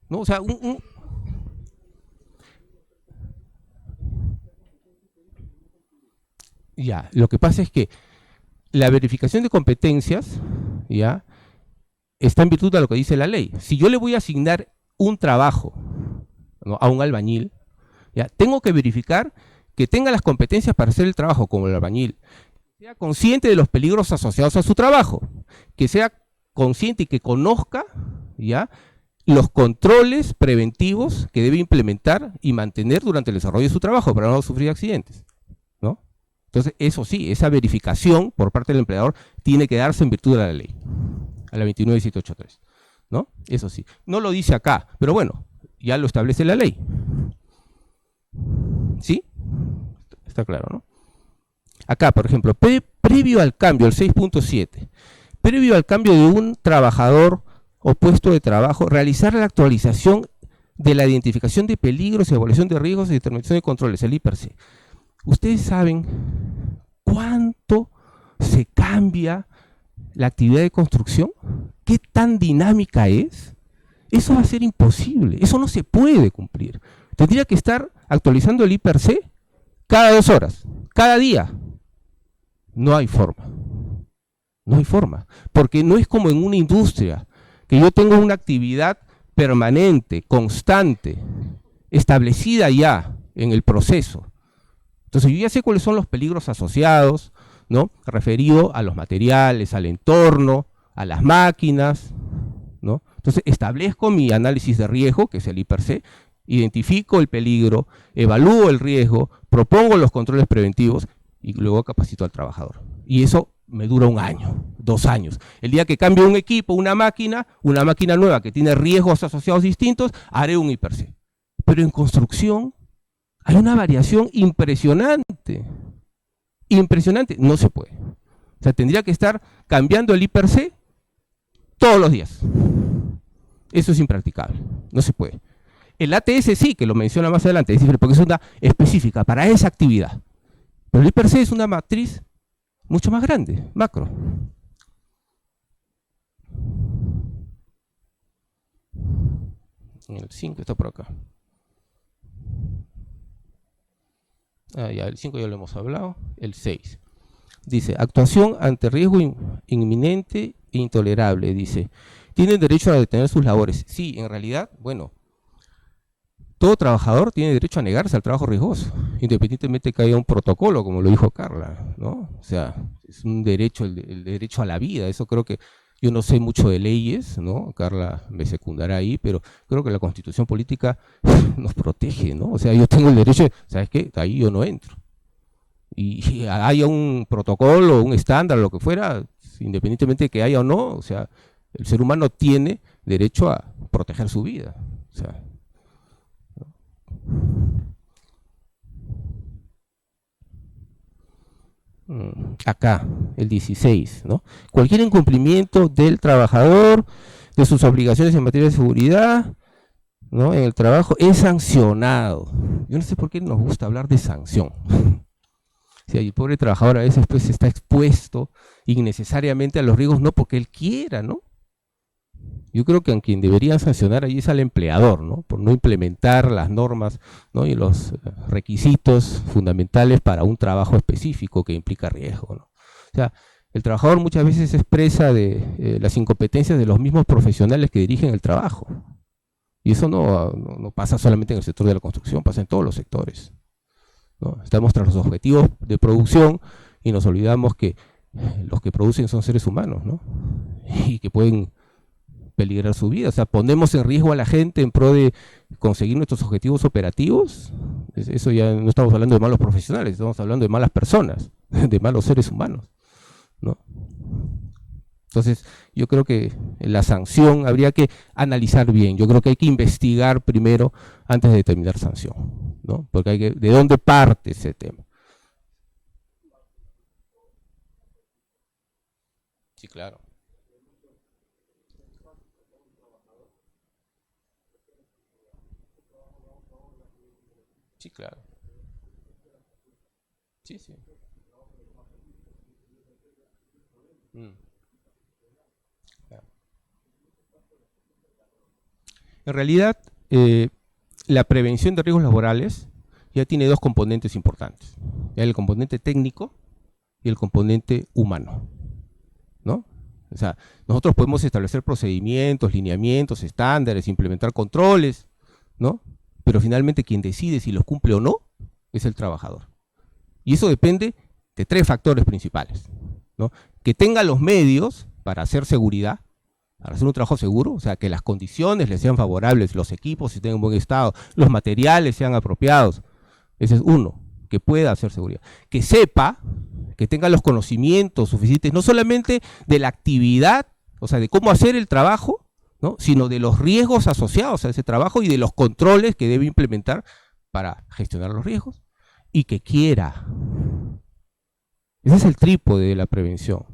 ¿no? O sea, ya, lo que pasa es que la verificación de competencias, ya, está en virtud de lo que dice la ley. Si yo le voy a asignar un trabajo, ¿no?, a un albañil, ya, tengo que verificar que tenga las competencias para hacer el trabajo como el albañil, que sea consciente de los peligros asociados a su trabajo, que sea consciente y que conozca, ya, los controles preventivos que debe implementar y mantener durante el desarrollo de su trabajo para no sufrir accidentes, ¿no? Entonces, eso sí, esa verificación por parte del empleador tiene que darse en virtud de la ley, a la 29783, ¿no? Eso sí. No lo dice acá, pero bueno, ya lo establece la ley. ¿Sí? Está claro, ¿no? Acá, por ejemplo, previo al cambio, el 6.7, previo al cambio de un trabajador o puesto de trabajo, realizar la actualización de la identificación de peligros, evaluación de riesgos y determinación de controles, el IPRC. ¿Ustedes saben cuánto se cambia la actividad de construcción? ¿Qué tan dinámica es? Eso va a ser imposible, eso no se puede cumplir. Tendría que estar actualizando el IPRC cada 2 horas, cada día. No hay forma. No hay forma, porque no es como en una industria, que yo tengo una actividad permanente, constante, establecida ya en el proceso. Entonces yo ya sé cuáles son los peligros asociados, ¿no?, referido a los materiales, al entorno, a las máquinas, ¿no? Entonces establezco mi análisis de riesgo, que es el IPRC, identifico el peligro, evalúo el riesgo, propongo los controles preventivos y luego capacito al trabajador. Y eso me dura 1 año, 2 años. El día que cambie un equipo, una máquina nueva que tiene riesgos asociados distintos, haré un IPRC. Pero en construcción hay una variación impresionante. Impresionante. No se puede. O sea, tendría que estar cambiando el IPRC todos los días. Eso es impracticable. No se puede. El ATS sí, que lo menciona más adelante, es diferente, porque es una específica para esa actividad. Pero el IPRC es una matriz mucho más grande, macro. El 5 está por acá. Ya, el 5 ya lo hemos hablado. El 6. Dice, actuación ante riesgo inminente e intolerable. Dice, tienen derecho a detener sus labores. Sí, en realidad, bueno, todo trabajador tiene derecho a negarse al trabajo riesgoso, independientemente que haya un protocolo, como lo dijo Carla, ¿no? O sea, es un derecho, el derecho a la vida. Eso creo que, yo no sé mucho de leyes, ¿no? Carla me secundará ahí, pero creo que la Constitución política nos protege, ¿no? O sea, yo tengo el derecho, ¿sabes qué? Ahí yo no entro. Y haya un protocolo, un estándar, lo que fuera, independientemente de que haya o no, o sea, el ser humano tiene derecho a proteger su vida. O sea, acá, el 16, ¿no? Cualquier incumplimiento del trabajador de sus obligaciones en materia de seguridad, ¿no?, en el trabajo es sancionado. Yo no sé por qué nos gusta hablar de sanción. O sea, el pobre trabajador a veces pues está expuesto innecesariamente a los riesgos, no porque él quiera, ¿no? Yo creo que a quien deberían sancionar allí es al empleador, ¿no?, por no implementar las normas, ¿no?, y los requisitos fundamentales para un trabajo específico que implica riesgo, ¿no? O sea, el trabajador muchas veces expresa de las incompetencias de los mismos profesionales que dirigen el trabajo. Y eso no pasa solamente en el sector de la construcción, pasa en todos los sectores, ¿no? Estamos tras los objetivos de producción y nos olvidamos que los que producen son seres humanos, ¿no?, y que pueden peligrar su vida. O sea, ponemos en riesgo a la gente en pro de conseguir nuestros objetivos operativos. Eso ya no estamos hablando de malos profesionales, estamos hablando de malas personas, de malos seres humanos, ¿no? Entonces, yo creo que la sanción habría que analizar bien. Yo creo que hay que investigar primero antes de determinar sanción, ¿no? Porque hay que, ¿de dónde parte ese tema? Sí, claro. Sí, claro. Sí, sí. Mm, claro. En realidad, la prevención de riesgos laborales ya tiene dos componentes importantes. Ya el componente técnico y el componente humano, ¿no? O sea, nosotros podemos establecer procedimientos, lineamientos, estándares, implementar controles, ¿no? Pero finalmente quien decide si los cumple o no es el trabajador. Y eso depende de tres factores principales, ¿no? Que tenga los medios para hacer seguridad, para hacer un trabajo seguro, o sea, que las condiciones le sean favorables, los equipos estén en buen estado, los materiales sean apropiados. Ese es uno, que pueda hacer seguridad. Que sepa, que tenga los conocimientos suficientes, no solamente de la actividad, o sea, de cómo hacer el trabajo, ¿no? Sino de los riesgos asociados a ese trabajo y de los controles que debe implementar para gestionar los riesgos, y que quiera. Ese es el trípode de la prevención,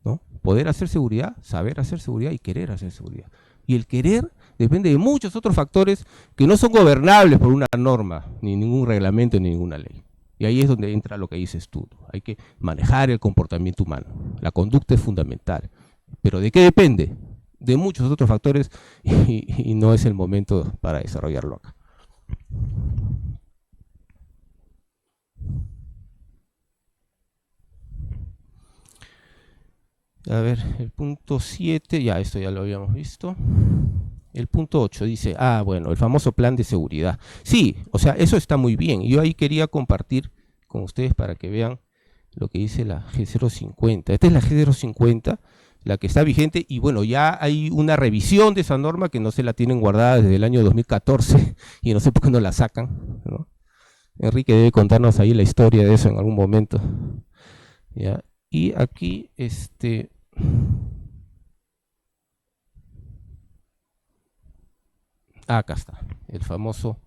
¿no? Poder hacer seguridad, saber hacer seguridad y querer hacer seguridad. Y el querer depende de muchos otros factores que no son gobernables por una norma, ni ningún reglamento, ni ninguna ley. Y ahí es donde entra lo que dices tú. Hay que manejar el comportamiento humano. La conducta es fundamental. ¿Pero de qué depende? De muchos otros factores y no es el momento para desarrollarlo acá. A ver, el punto 7, ya esto ya lo habíamos visto. El punto 8 dice, bueno, el famoso plan de seguridad. Sí, o sea, eso está muy bien. Yo ahí quería compartir con ustedes para que vean lo que dice la G050. Esta es la G050, la que está vigente, y bueno, ya hay una revisión de esa norma que no se la tienen guardada desde el año 2014, y no sé por qué no la sacan, ¿no? Enrique debe contarnos ahí la historia de eso en algún momento. ¿Ya? Y aquí, acá está, el famoso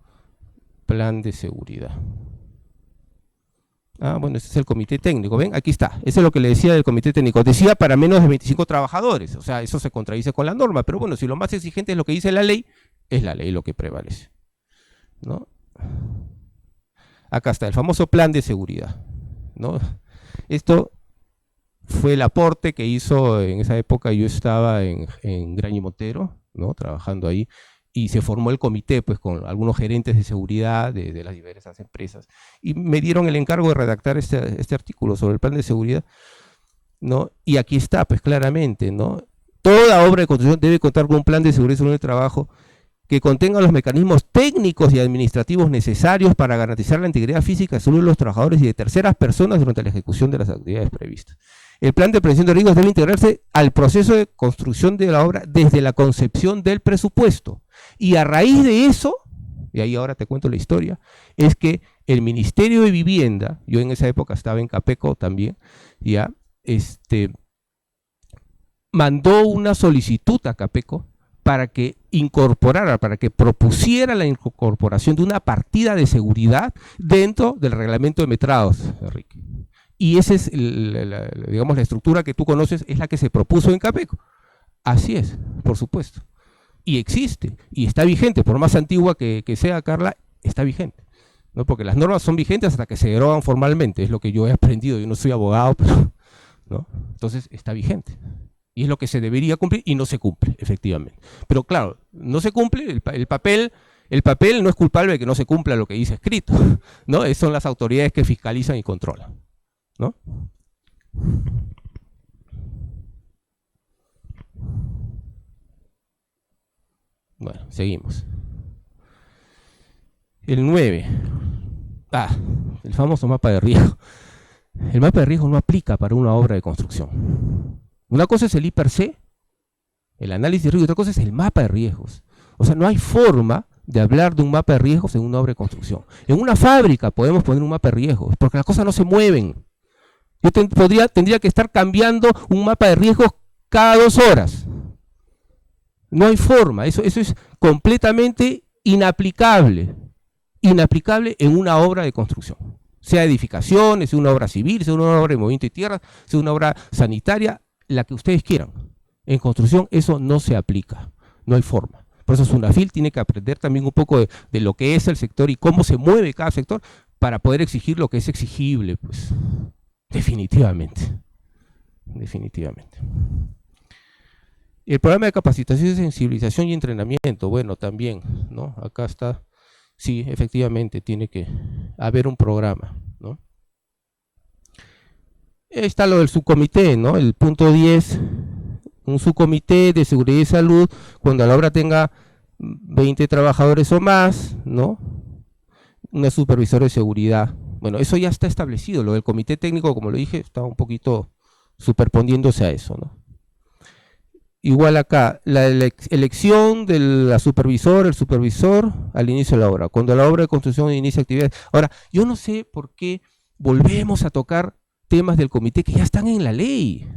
plan de seguridad. Bueno, este es el comité técnico, ¿ven? Aquí está, eso es lo que le decía del comité técnico. Decía para menos de 25 trabajadores, o sea, eso se contradice con la norma, pero bueno, si lo más exigente es lo que dice la ley, es la ley lo que prevalece, ¿no? Acá está, el famoso plan de seguridad, ¿no? Esto fue el aporte que hizo en esa época. Yo estaba en Graña y Montero, ¿no? Trabajando ahí, y se formó el comité pues con algunos gerentes de seguridad de las diversas empresas, y me dieron el encargo de redactar este artículo sobre el plan de seguridad, ¿no? Y aquí está pues claramente, ¿no? Toda obra de construcción debe contar con un plan de seguridad sobre el trabajo que contenga los mecanismos técnicos y administrativos necesarios para garantizar la integridad física y salud de los trabajadores y de terceras personas durante la ejecución de las actividades previstas. El plan de prevención de riesgos debe integrarse al proceso de construcción de la obra desde la concepción del presupuesto. Y a raíz de eso, y ahí ahora te cuento la historia, es que el Ministerio de Vivienda, yo en esa época estaba en Capeco también, ya, mandó una solicitud a Capeco para que incorporara, para que propusiera la incorporación de una partida de seguridad dentro del reglamento de metrados, Enrique. Y esa es, digamos, la estructura que tú conoces, es la que se propuso en Capeco. Así es, por supuesto. Y existe, y está vigente, por más antigua que sea, Carla, está vigente, ¿no? Porque las normas son vigentes hasta que se derogan formalmente, es lo que yo he aprendido. Yo no soy abogado, pero, ¿no? Entonces está vigente. Y es lo que se debería cumplir y no se cumple, efectivamente. Pero claro, no se cumple, el papel no es culpable de que no se cumpla lo que dice escrito, ¿no? Son las autoridades que fiscalizan y controlan, ¿no? Bueno, seguimos. El 9. El famoso mapa de riesgo. El mapa de riesgo no aplica para una obra de construcción. Una cosa es el I/C, el análisis de riesgo, y otra cosa es el mapa de riesgos. O sea, no hay forma de hablar de un mapa de riesgos en una obra de construcción. En una fábrica podemos poner un mapa de riesgos, porque las cosas no se mueven. Yo tendría que estar cambiando un mapa de riesgos cada 2 horas. No hay forma, eso es completamente inaplicable en una obra de construcción. Sea edificaciones, sea una obra civil, sea una obra de movimiento de tierra, sea una obra sanitaria, la que ustedes quieran. En construcción eso no se aplica, no hay forma. Por eso SUNAFIL tiene que aprender también un poco de lo que es el sector y cómo se mueve cada sector para poder exigir lo que es exigible, pues, definitivamente. Definitivamente. El programa de capacitación, sensibilización y entrenamiento, bueno, también, ¿no? Acá está, sí, efectivamente, tiene que haber un programa, ¿no? Está lo del subcomité, ¿no? El punto 10, un subcomité de seguridad y salud, cuando la obra tenga 20 trabajadores o más, ¿no? Una supervisora de seguridad. Bueno, eso ya está establecido, lo del comité técnico, como lo dije, está un poquito superponiéndose a eso, ¿no? Igual acá, la elección de la supervisora, el supervisor al inicio de la obra, cuando la obra de construcción inicia actividades. Ahora, yo no sé por qué volvemos a tocar temas del comité que ya están en la ley.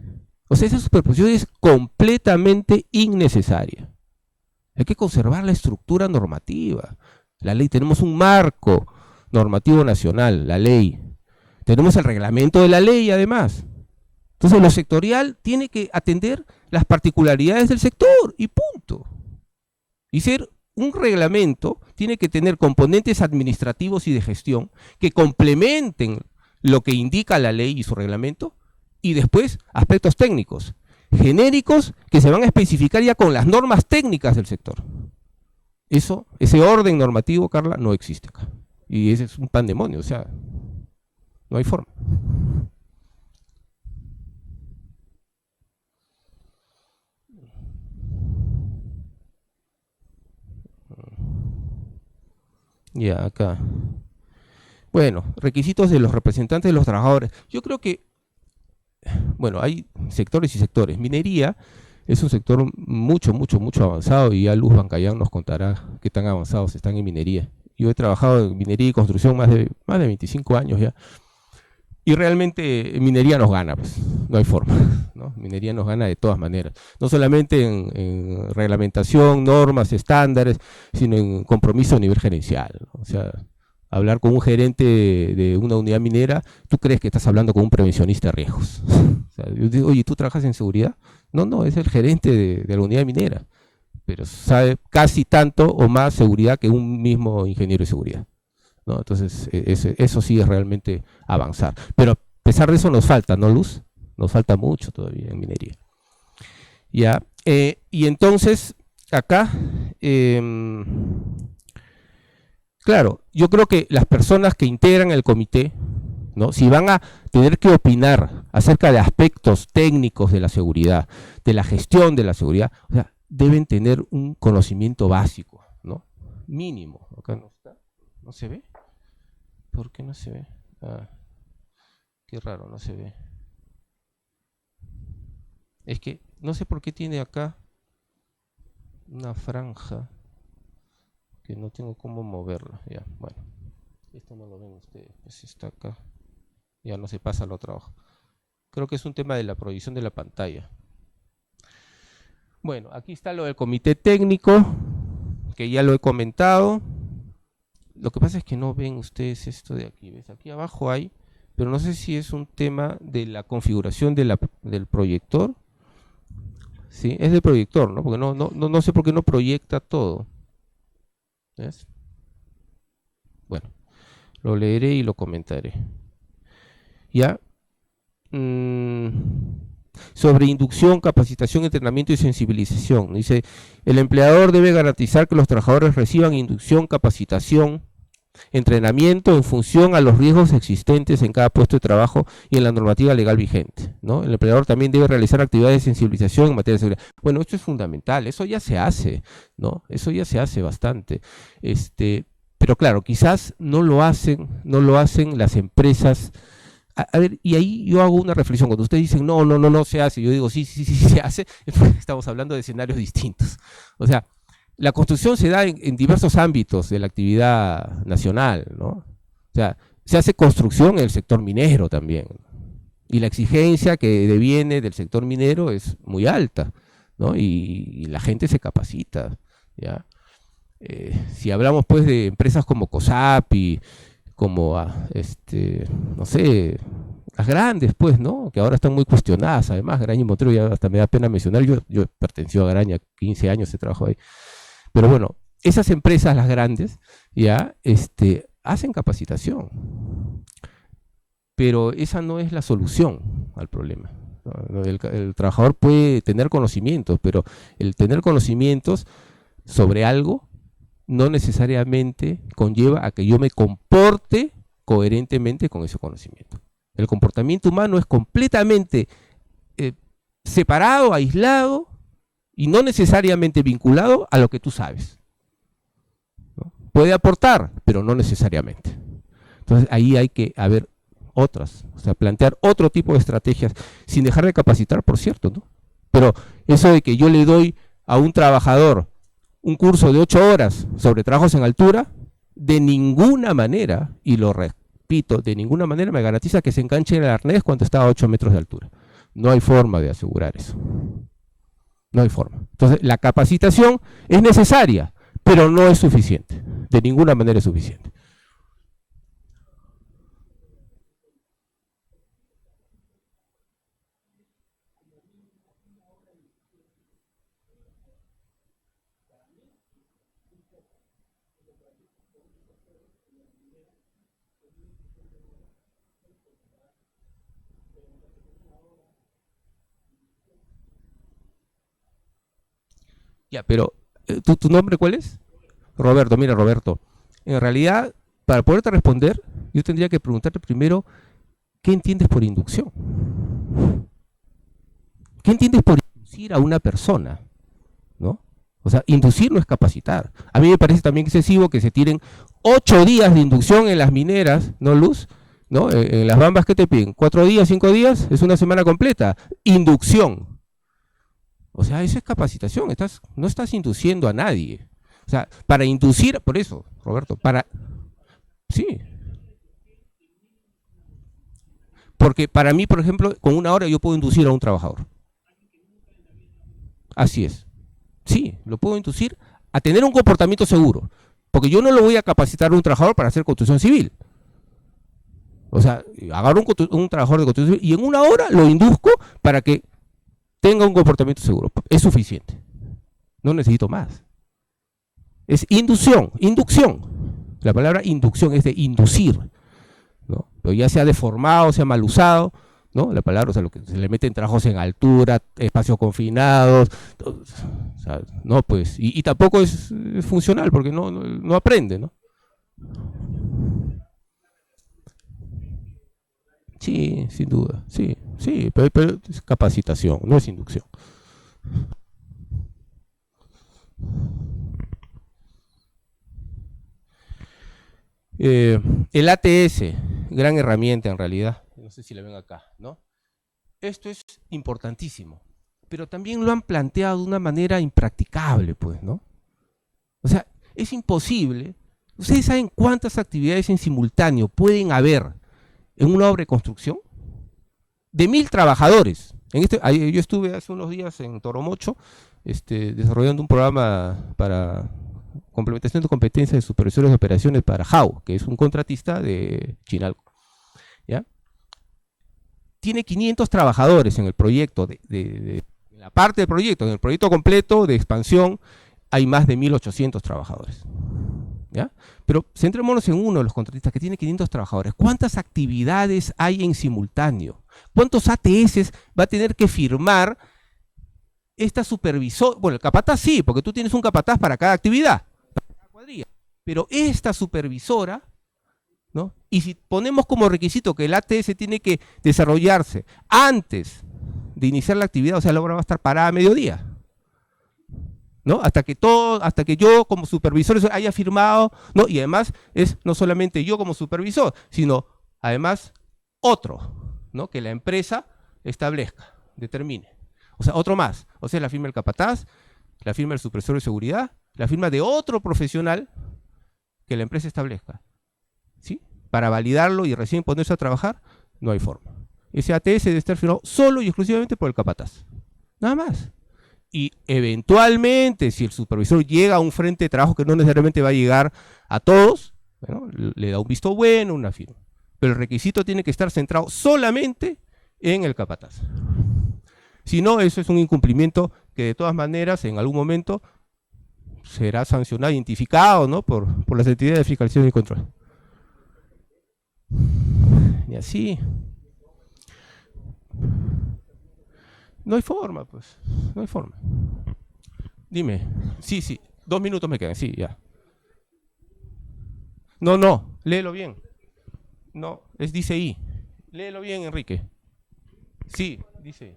O sea, esa superposición es completamente innecesaria. Hay que conservar la estructura normativa. La ley, tenemos un marco normativo nacional, la ley. Tenemos el reglamento de la ley además. Entonces lo sectorial tiene que atender las particularidades del sector y punto. Y ser un reglamento tiene que tener componentes administrativos y de gestión que complementen lo que indica la ley y su reglamento, y después aspectos técnicos, genéricos, que se van a especificar ya con las normas técnicas del sector. Ese orden normativo, Carla, no existe acá. Y ese es un pandemonio, o sea, no hay forma. Ya, acá. Bueno, requisitos de los representantes de los trabajadores. Yo creo que, bueno, hay sectores y sectores. Minería es un sector mucho avanzado, y ya Luz Bancayán nos contará qué tan avanzados están en minería. Yo he trabajado en minería y construcción más de 25 años ya. Y realmente minería nos gana, pues, no hay forma, ¿no? Minería nos gana de todas maneras, no solamente en reglamentación, normas, estándares, sino en compromiso a nivel gerencial, ¿no? O sea, hablar con un gerente de una unidad minera, tú crees que estás hablando con un prevencionista de riesgos. O sea, yo digo, oye, ¿tú trabajas en seguridad? No, es el gerente de la unidad minera, pero sabe casi tanto o más seguridad que un mismo ingeniero de seguridad, ¿no? Entonces, eso sí es realmente avanzar. Pero a pesar de eso nos falta, ¿no, Luz? Nos falta mucho todavía en minería. Ya, y entonces, acá, claro, yo creo que las personas que integran el comité, ¿no? Si van a tener que opinar acerca de aspectos técnicos de la seguridad, de la gestión de la seguridad, o sea, deben tener un conocimiento básico, ¿no? Mínimo. Acá no está, ¿no se ve? ¿Por qué no se ve? Ah, qué raro, no se ve. Es que no sé por qué tiene acá una franja que no tengo cómo moverla. Ya, bueno. Esto no lo ven ustedes, pues está acá. Ya no se pasa al otro abajo. Creo que es un tema de la proyección de la pantalla. Bueno, aquí está lo del comité técnico, que ya lo he comentado. Lo que pasa es que no ven ustedes esto de aquí, ¿ves? Aquí abajo hay, pero no sé si es un tema de la configuración del proyector. Sí, es del proyector, ¿no? Porque no sé por qué no proyecta todo. ¿Ves? Bueno, lo leeré y lo comentaré. ¿Ya? Sobre inducción, capacitación, entrenamiento y sensibilización. Dice, el empleador debe garantizar que los trabajadores reciban inducción, capacitación, entrenamiento en función a los riesgos existentes en cada puesto de trabajo y en la normativa legal vigente, ¿no? El empleador también debe realizar actividades de sensibilización en materia de seguridad. Bueno, esto es fundamental, eso ya se hace, ¿no? Eso ya se hace bastante. Pero claro, quizás no lo hacen las empresas. A ver, y ahí yo hago una reflexión. Cuando ustedes dicen, no se hace, yo digo, sí se hace, estamos hablando de escenarios distintos. O sea, la construcción se da en diversos ámbitos de la actividad nacional, ¿no? O sea, se hace construcción en el sector minero también. Y la exigencia que deviene del sector minero es muy alta, ¿no? Y la gente se capacita, ¿ya? Si hablamos pues de empresas como COSAPI, como, no sé, las grandes pues, ¿no? Que ahora están muy cuestionadas, además, Graña y Montero, ya hasta me da pena mencionar, yo pertenecí a Graña, 15 años he trabajado ahí, pero bueno, esas empresas, las grandes, ya, hacen capacitación, pero esa no es la solución al problema. El trabajador puede tener conocimientos, pero el tener conocimientos sobre algo no necesariamente conlleva a que yo me comporte coherentemente con ese conocimiento. El comportamiento humano es completamente separado, aislado y no necesariamente vinculado a lo que tú sabes, ¿no? Puede aportar, pero no necesariamente. Entonces ahí hay que haber otras, o sea, plantear otro tipo de estrategias, sin dejar de capacitar, por cierto, ¿no? Pero eso de que yo le doy a un trabajador un curso de 8 horas sobre trabajos en altura, de ninguna manera, y lo repito, de ninguna manera me garantiza que se enganche en el arnés cuando está a 8 metros de altura. No hay forma de asegurar eso. No hay forma. Entonces, la capacitación es necesaria, pero no es suficiente. De ninguna manera es suficiente. Ya, pero, ¿tu nombre cuál es? Roberto, mira, Roberto. En realidad, para poderte responder, yo tendría que preguntarte primero, ¿qué entiendes por inducción? ¿Qué entiendes por inducir a una persona? ¿No? O sea, inducir no es capacitar. A mí me parece también excesivo que se tiren 8 días de inducción en las mineras, ¿no, Luz? ¿No? En las bambas, ¿qué te piden? 4 días, 5 días, es una semana completa. Inducción. O sea, eso es capacitación, no estás induciendo a nadie. O sea, para inducir, por eso, Roberto, sí. Porque para mí, por ejemplo, con 1 hora yo puedo inducir a un trabajador. Así es. Sí, lo puedo inducir a tener un comportamiento seguro. Porque yo no lo voy a capacitar a un trabajador para hacer construcción civil. O sea, agarro un trabajador de construcción civil y en 1 hora lo induzco para que tenga un comportamiento seguro. Es suficiente. No necesito más. Es inducción. La palabra inducción es de inducir, ¿no? Pero ya sea deformado, sea mal usado, ¿no? La palabra, o sea, lo que se le meten trabajos en altura, espacios confinados, o sea, no, pues, y tampoco es funcional porque no aprende, ¿no? Sí, sin duda, sí, pero es capacitación, no es inducción. El ATS, gran herramienta en realidad, no sé si la ven acá, ¿no? Esto es importantísimo, pero también lo han planteado de una manera impracticable, pues, ¿no? O sea, es imposible. ¿Ustedes saben cuántas actividades en simultáneo pueden haber en una obra de construcción? De 1000 trabajadores. Yo estuve hace unos días en Toromocho, desarrollando un programa para complementación de competencias de supervisores de operaciones para JAU, que es un contratista de Chinalco, ¿ya? Tiene 500 trabajadores en el proyecto, en la parte del proyecto, en el proyecto completo de expansión hay más de 1800 trabajadores, ¿ya? Pero centrémonos en uno de los contratistas que tiene 500 trabajadores. ¿Cuántas actividades hay en simultáneo? ¿Cuántos ATS va a tener que firmar esta supervisora? Bueno, el capataz sí, porque tú tienes un capataz para cada actividad, para cada cuadrilla. Pero esta supervisora, ¿no? Y si ponemos como requisito que el ATS tiene que desarrollarse antes de iniciar la actividad, o sea, la obra va a estar parada a mediodía, ¿no? Hasta que yo como supervisor haya firmado, ¿no? Y además es no solamente yo como supervisor, sino además otro, ¿no? Que la empresa establezca, determine. O sea, otro más. O sea, la firma el capataz, la firma el supervisor de seguridad, la firma de otro profesional que la empresa establezca, ¿sí? Para validarlo y recién ponerse a trabajar, no hay forma. Ese ATS debe estar firmado solo y exclusivamente por el capataz. Nada más. Y eventualmente, si el supervisor llega a un frente de trabajo que no necesariamente va a llegar a todos, bueno, le da un visto bueno, una firma. Pero el requisito tiene que estar centrado solamente en el capataz. Si no, eso es un incumplimiento que de todas maneras en algún momento será sancionado, identificado, ¿no? por las entidades de fiscalización y control. Y así. No hay forma, pues. No hay forma. Dime. Sí, sí. 2 minutos me quedan. Sí, ya. No. Léelo bien. No, dice I. Léelo bien, Enrique. Sí, dice.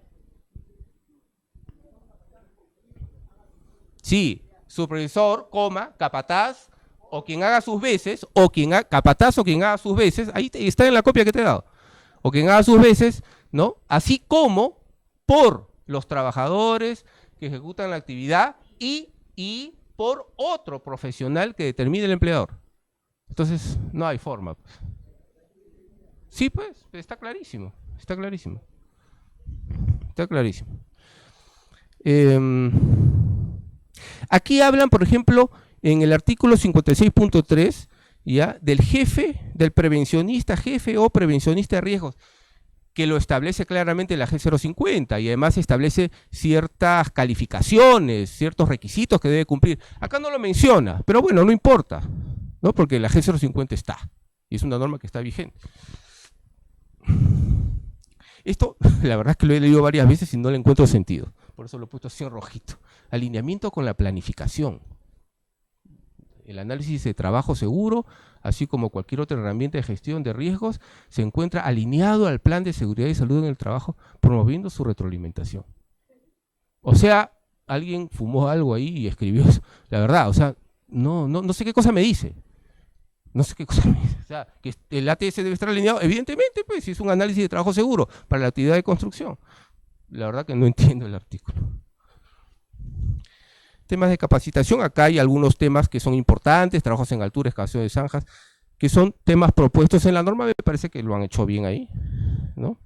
Sí, supervisor, coma, capataz, o quien haga sus veces, o quien haga, capataz o quien haga sus veces, ahí está en la copia que te he dado, o quien haga sus veces, ¿no? Así como por los trabajadores que ejecutan la actividad y por otro profesional que determine el empleador. Entonces, no hay forma. Pues. Sí, pues, está clarísimo, está clarísimo. Está clarísimo. Aquí hablan, por ejemplo, en el artículo 56.3, ¿ya? Del jefe, del prevencionista, jefe o prevencionista de riesgos, que lo establece claramente la G050 y además establece ciertas calificaciones, ciertos requisitos que debe cumplir. Acá no lo menciona, pero bueno, no importa, ¿no? Porque la G050 está, y es una norma que está vigente. Esto, la verdad es que lo he leído varias veces y no le encuentro sentido. Por eso lo he puesto así en rojito. Alineamiento con la planificación. El análisis de trabajo seguro, así como cualquier otra herramienta de gestión de riesgos, se encuentra alineado al plan de seguridad y salud en el trabajo, promoviendo su retroalimentación. O sea, alguien fumó algo ahí y escribió eso. La verdad, o sea, no sé qué cosa me dice. No sé qué cosa me dice. O sea, que el ATS debe estar alineado, evidentemente, pues, si es un análisis de trabajo seguro para la actividad de construcción. La verdad que no entiendo el artículo. Temas de capacitación, acá hay algunos temas que son importantes, trabajos en altura, excavación de zanjas, que son temas propuestos en la norma, me parece que lo han hecho bien ahí, ¿no?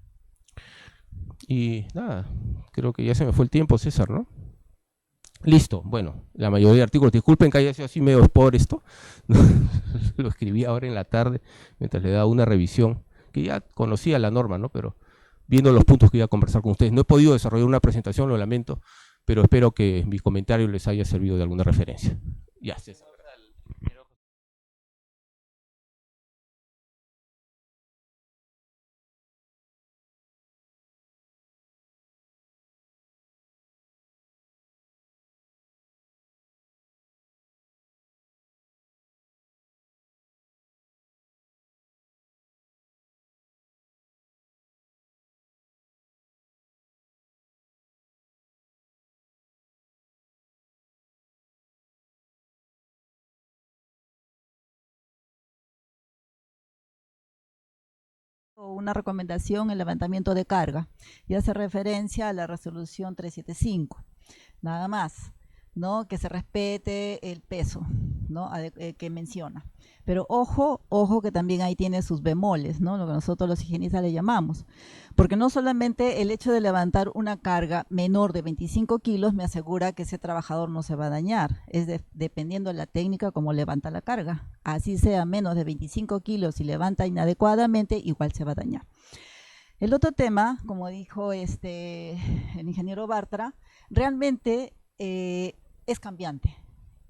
Y nada, creo que ya se me fue el tiempo, César, ¿no? Listo, bueno, la mayoría de artículos, disculpen que haya sido así medio por esto, lo escribí ahora en la tarde, mientras le daba una revisión, que ya conocía la norma, ¿no? Pero viendo los puntos que iba a conversar con ustedes, no he podido desarrollar una presentación, lo lamento, pero espero que mi comentario les haya servido de alguna referencia. Ya, César. Una recomendación, el levantamiento de carga, y hace referencia a la resolución 375, nada más, ¿no? Que se respete el peso, ¿no? Que menciona. Pero ojo que también ahí tiene sus bemoles, ¿no? Lo que nosotros los higienistas le llamamos. Porque no solamente el hecho de levantar una carga menor de 25 kilos me asegura que ese trabajador no se va a dañar. Dependiendo de la técnica como levanta la carga. Así sea menos de 25 kilos y levanta inadecuadamente, igual se va a dañar. El otro tema, como dijo el ingeniero Bartra, realmente es cambiante.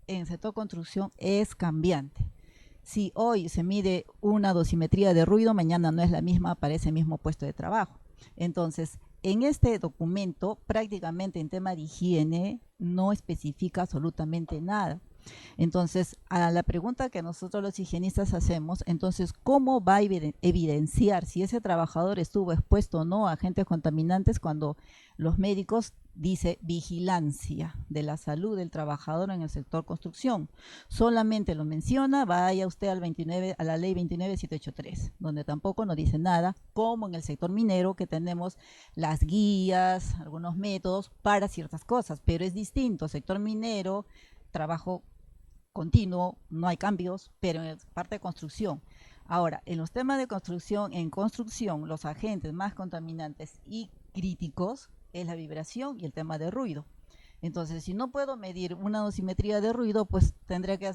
En el sector construcción es cambiante. Si hoy se mide una dosimetría de ruido, mañana no es la misma para ese mismo puesto de trabajo. Entonces, en este documento, prácticamente en tema de higiene, no especifica absolutamente nada. Entonces, a la pregunta que nosotros los higienistas hacemos, entonces, ¿cómo va a evidenciar si ese trabajador estuvo expuesto o no a agentes contaminantes cuando los médicos dice vigilancia de la salud del trabajador en el sector construcción? Solamente lo menciona, vaya usted a la ley 29783, donde tampoco nos dice nada, como en el sector minero, que tenemos las guías, algunos métodos para ciertas cosas, pero es distinto, sector minero, trabajo continuo, no hay cambios, pero en parte de construcción Ahora, en los temas de construcción, en construcción, los agentes más contaminantes y críticos es la vibración y el tema de ruido. Entonces, si no puedo medir una dosimetría de ruido, pues tendré que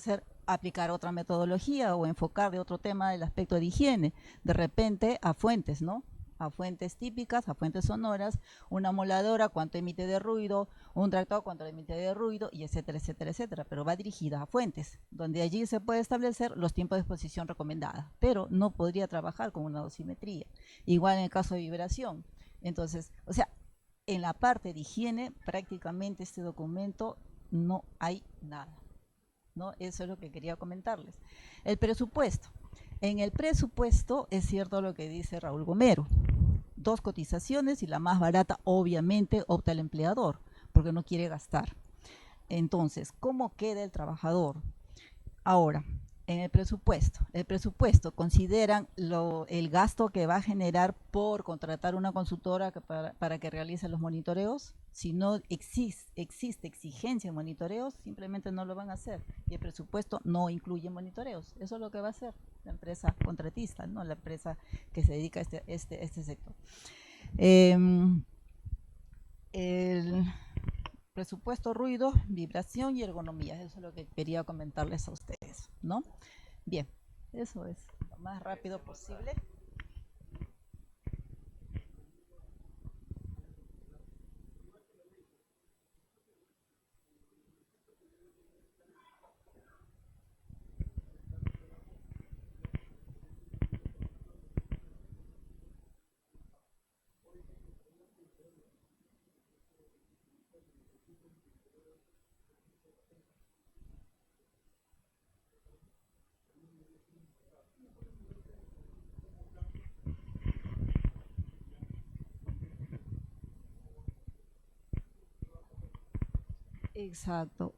aplicar otra metodología o enfocar de otro tema el aspecto de higiene, de repente a fuentes, ¿no? A fuentes típicas, a fuentes sonoras, una moladora, cuánto emite de ruido, un tractor, cuánto emite de ruido, y etcétera, etcétera, etcétera, pero va dirigida a fuentes, donde allí se puede establecer los tiempos de exposición recomendados, pero no podría trabajar con una dosimetría. Igual en el caso de vibración. Entonces, o sea, en la parte de higiene, prácticamente este documento no hay nada, ¿no? Eso es lo que quería comentarles. El presupuesto. En el presupuesto es cierto lo que dice Raúl Gomero. 2 cotizaciones y la más barata, obviamente, opta el empleador, porque no quiere gastar. Entonces, ¿cómo queda el trabajador? Ahora, en el presupuesto consideran el gasto que va a generar por contratar una consultora para que realice los monitoreos. Si no existe exigencia en monitoreos, simplemente no lo van a hacer. Y el presupuesto no incluye monitoreos. Eso es lo que va a hacer la empresa contratista, ¿no? La empresa que se dedica a este sector. El presupuesto, ruido, vibración y ergonomía. Eso es lo que quería comentarles a ustedes, ¿no? Bien, eso es lo más rápido posible. Exacto.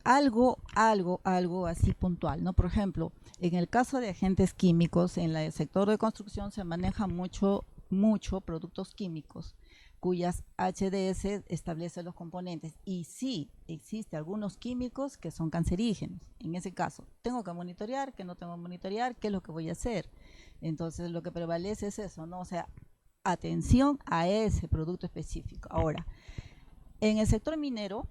Algo así puntual, ¿no? Por ejemplo, en el caso de agentes químicos, en el sector de construcción se maneja mucho productos químicos, cuyas HDS establece los componentes. Y sí, existe algunos químicos que son cancerígenos. En ese caso, ¿tengo que monitorear? ¿Qué no tengo que monitorear? ¿Qué es lo que voy a hacer? Entonces, lo que prevalece es eso, ¿no? O sea, atención a ese producto específico. Ahora, en el sector minero,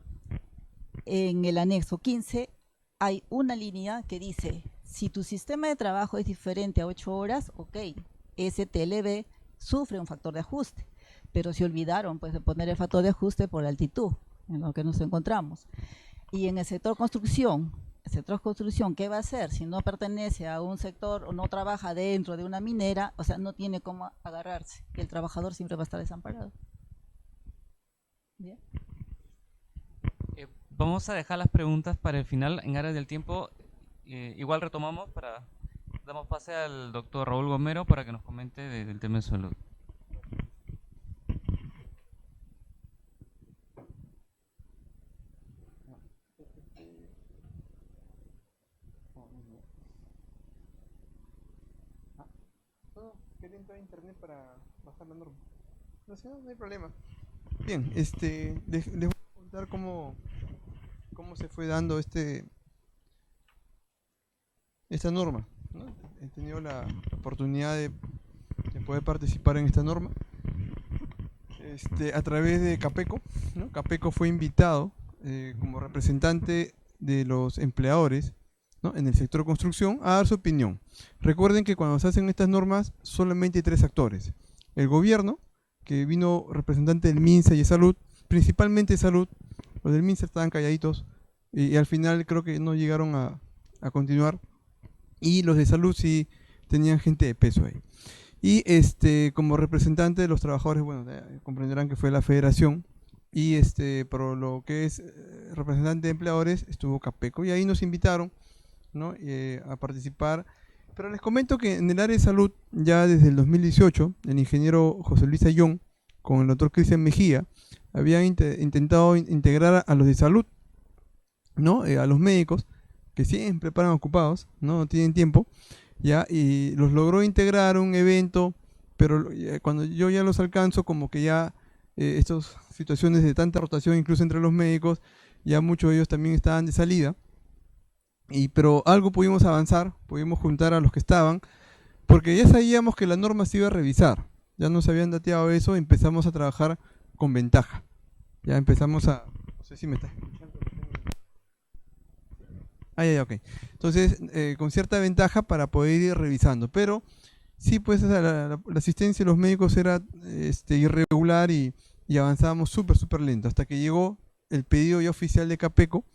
en el anexo 15 hay una línea que dice, si tu sistema de trabajo es diferente a 8 horas, ok, STLB sufre un factor de ajuste, pero se olvidaron pues de poner el factor de ajuste por altitud, en lo que nos encontramos. Y en el sector construcción, ¿qué va a hacer? Si no pertenece a un sector o no trabaja dentro de una minera, o sea, no tiene cómo agarrarse, y el trabajador siempre va a estar desamparado. ¿Bien? Vamos a dejar las preguntas para el final en áreas del tiempo. Igual retomamos damos pase al doctor Raúl Gomero para que nos comente del tema de salud. Quería entrar a internet para bajar la norma. No sé, no hay problema. Bien, les voy a contar cómo se fue dando esta norma, ¿no? He tenido la oportunidad de poder participar en esta norma a través de Capeco, ¿no? Capeco fue invitado como representante de los empleadores, ¿no?, en el sector construcción a dar su opinión. Recuerden que cuando se hacen estas normas solamente hay 3 actores: el gobierno, que vino representante del MINSA y de salud, principalmente salud. Los del MINSA estaban calladitos y al final creo que no llegaron a continuar, y los de salud sí tenían gente de peso ahí. Y como representante de los trabajadores, bueno, comprenderán que fue la federación, y por lo que es representante de empleadores estuvo Capeco, y ahí nos invitaron, ¿no?, a participar. Pero les comento que en el área de salud, ya desde el 2018, el ingeniero José Luis Ayón con el doctor Cristian Mejía habían intentado integrar a los de salud, ¿no?, a los médicos, que siempre paran ocupados, no tienen tiempo, ya, y los logró integrar a un evento, pero cuando yo ya los alcanzo, como que ya estas situaciones de tanta rotación, incluso entre los médicos, ya muchos de ellos también estaban de salida, pero algo pudimos avanzar, pudimos juntar a los que estaban, porque ya sabíamos que la norma se iba a revisar. Ya nos habían dateado eso, empezamos a trabajar con ventaja. Ya empezamos a... No sé si me estás escuchando. Ok. Entonces, con cierta ventaja para poder ir revisando. Pero sí, pues la asistencia de los médicos era irregular y avanzábamos súper lento. Hasta que llegó el pedido ya oficial de Capeco,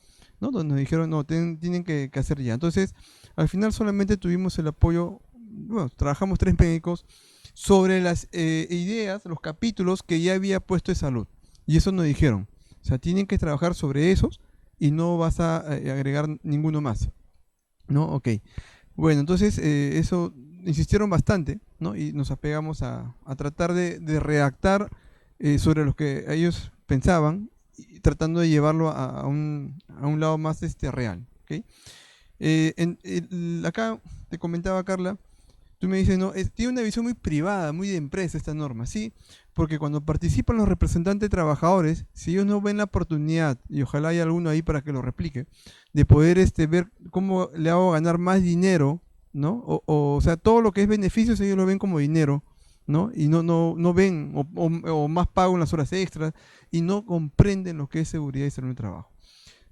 ¿no? Donde nos dijeron, no, tienen que hacer ya. Entonces, al final solamente tuvimos el apoyo, bueno, trabajamos 3 médicos sobre las ideas, los capítulos que ya había puesto de salud. Y eso nos dijeron. O sea, tienen que trabajar sobre esos y no vas a agregar ninguno más. ¿No? Ok. Bueno, entonces eso insistieron bastante, ¿no? Y nos apegamos a tratar de redactar sobre lo que ellos pensaban, y tratando de llevarlo a un lado más real. ¿Okay? Acá te comentaba, Carla, tú me dices, no, tiene una visión muy privada, muy de empresa esta norma, ¿sí? Porque cuando participan los representantes de trabajadores, si ellos no ven la oportunidad, y ojalá haya alguno ahí para que lo replique, de poder ver cómo le hago ganar más dinero, ¿no? O sea, todo lo que es beneficios ellos lo ven como dinero, ¿no? Y no ven, o más pago en las horas extras, y no comprenden lo que es seguridad y salud en el trabajo.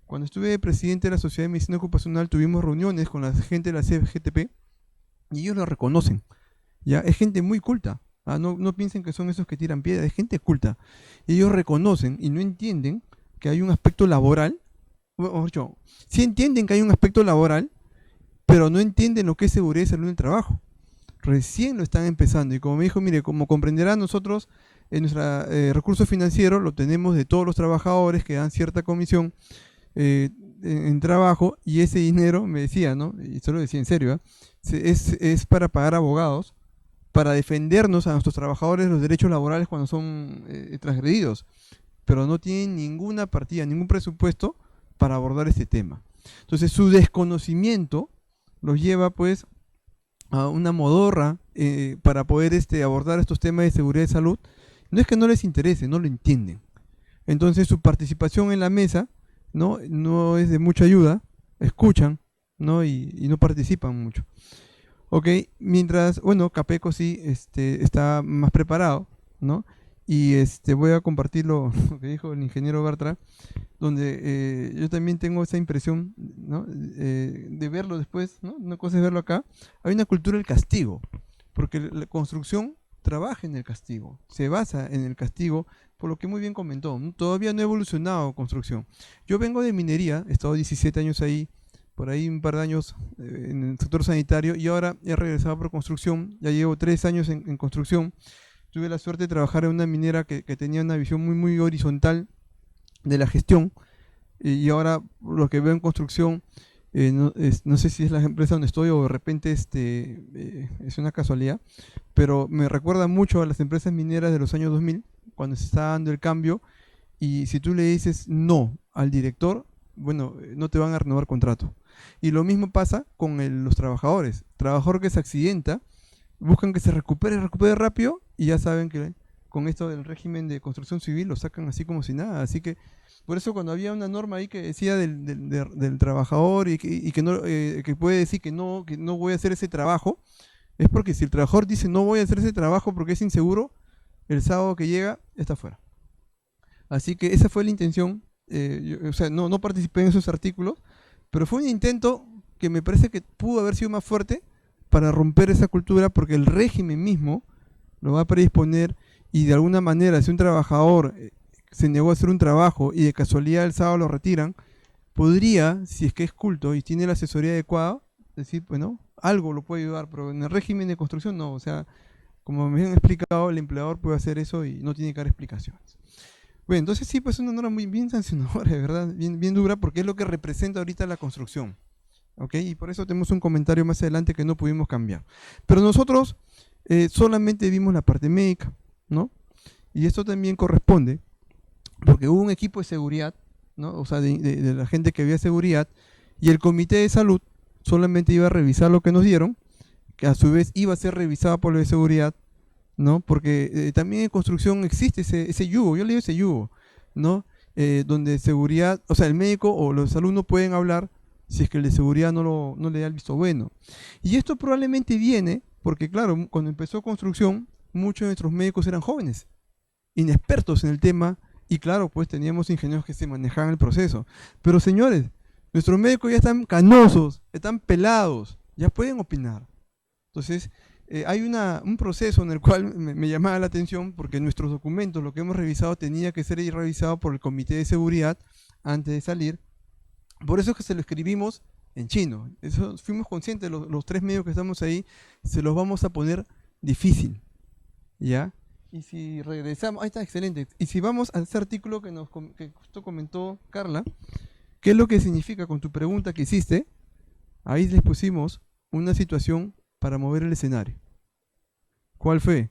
Cuando estuve presidente de la Sociedad de Medicina Ocupacional, tuvimos reuniones con la gente de la CGTP, y ellos lo reconocen. Ya es gente muy culta. No piensen que son esos que tiran piedras, es gente culta. Y ellos reconocen y no entienden que hay un aspecto laboral. Sí entienden que hay un aspecto laboral, pero no entienden lo que es seguridad y salud en el trabajo. Recién lo están empezando. Y como me dijo, mire, como comprenderán, nosotros en nuestro recurso financiero lo tenemos de todos los trabajadores que dan cierta comisión en trabajo, y ese dinero, me decía, ¿no? Y eso lo decía en serio, es para pagar abogados, para defendernos a nuestros trabajadores los derechos laborales cuando son transgredidos, pero no tienen ninguna partida, ningún presupuesto para abordar este tema. Entonces su desconocimiento los lleva pues a una modorra para poder abordar estos temas de seguridad y salud. No es que no les interese, no lo entienden. Entonces su participación en la mesa no es de mucha ayuda, escuchan, ¿no? Y no participan mucho. Ok, mientras, bueno, Capeco sí está más preparado, ¿no? Y voy a compartir lo que dijo el ingeniero Bartra, donde yo también tengo esa impresión, ¿no? De verlo después, ¿no? Una cosa es verlo acá. Hay una cultura del castigo, porque la construcción trabaja en el castigo, se basa en el castigo, por lo que muy bien comentó, ¿no? Todavía no ha evolucionado construcción. Yo vengo de minería, he estado 17 años ahí, por ahí un par de años en el sector sanitario, y ahora he regresado por construcción. Ya llevo 3 años en construcción. Tuve la suerte de trabajar en una minera que tenía una visión muy horizontal de la gestión, y ahora lo que veo en construcción, no sé si es la empresa donde estoy o de repente es una casualidad, pero me recuerda mucho a las empresas mineras de los años 2000, cuando se está dando el cambio, y si tú le dices no al director, bueno, no te van a renovar contrato. Y lo mismo pasa con los trabajadores. Trabajador que se accidenta, buscan que se recupere rápido, y ya saben que con esto del régimen de construcción civil lo sacan así como si nada. Así que por eso cuando había una norma ahí que decía del trabajador y que puede decir que no voy a hacer ese trabajo, es porque si el trabajador dice no voy a hacer ese trabajo porque es inseguro, el sábado que llega está fuera. Así que esa fue la intención. No participé en esos artículos, pero fue un intento que me parece que pudo haber sido más fuerte para romper esa cultura, porque el régimen mismo lo va a predisponer, y de alguna manera si un trabajador se negó a hacer un trabajo y de casualidad el sábado lo retiran, podría, si es que es culto y tiene la asesoría adecuada, decir, bueno, algo lo puede ayudar, pero en el régimen de construcción no. O sea, como me han explicado, el empleador puede hacer eso y no tiene que dar explicaciones. Bueno, entonces sí, pues es una norma muy bien sancionadora, de verdad, bien dura, porque es lo que representa ahorita la construcción. ¿Ok? Y por eso tenemos un comentario más adelante que no pudimos cambiar. Pero nosotros solamente vimos la parte médica, ¿no? Y esto también corresponde, porque hubo un equipo de seguridad, ¿no? O sea, de la gente que había seguridad, y el comité de salud solamente iba a revisar lo que nos dieron, que a su vez iba a ser revisado por lo de seguridad, ¿no? Porque también en construcción existe ese yugo, yo le digo ese yugo, ¿no? Donde seguridad, o sea, el médico o los de salud no pueden hablar si es que el de seguridad no le da el visto bueno. Y esto probablemente viene Porque claro, cuando empezó construcción, muchos de nuestros médicos eran jóvenes, inexpertos en el tema, y claro, pues teníamos ingenieros que se manejaban el proceso. Pero señores, nuestros médicos ya están canosos, están pelados, ya pueden opinar. Entonces, hay un proceso en el cual me llamaba la atención porque nuestros documentos, lo que hemos revisado, tenía que ser revisado por el Comité de Seguridad antes de salir. Por eso es que se lo escribimos en chino. Eso, fuimos conscientes, los 3 medios que estamos ahí, se los vamos a poner difícil. ¿Ya? Y si regresamos, ahí está, excelente. Y si vamos a ese artículo que justo comentó Carla, ¿qué es lo que significa con tu pregunta que hiciste? Ahí les pusimos una situación para mover el escenario. ¿Cuál fue?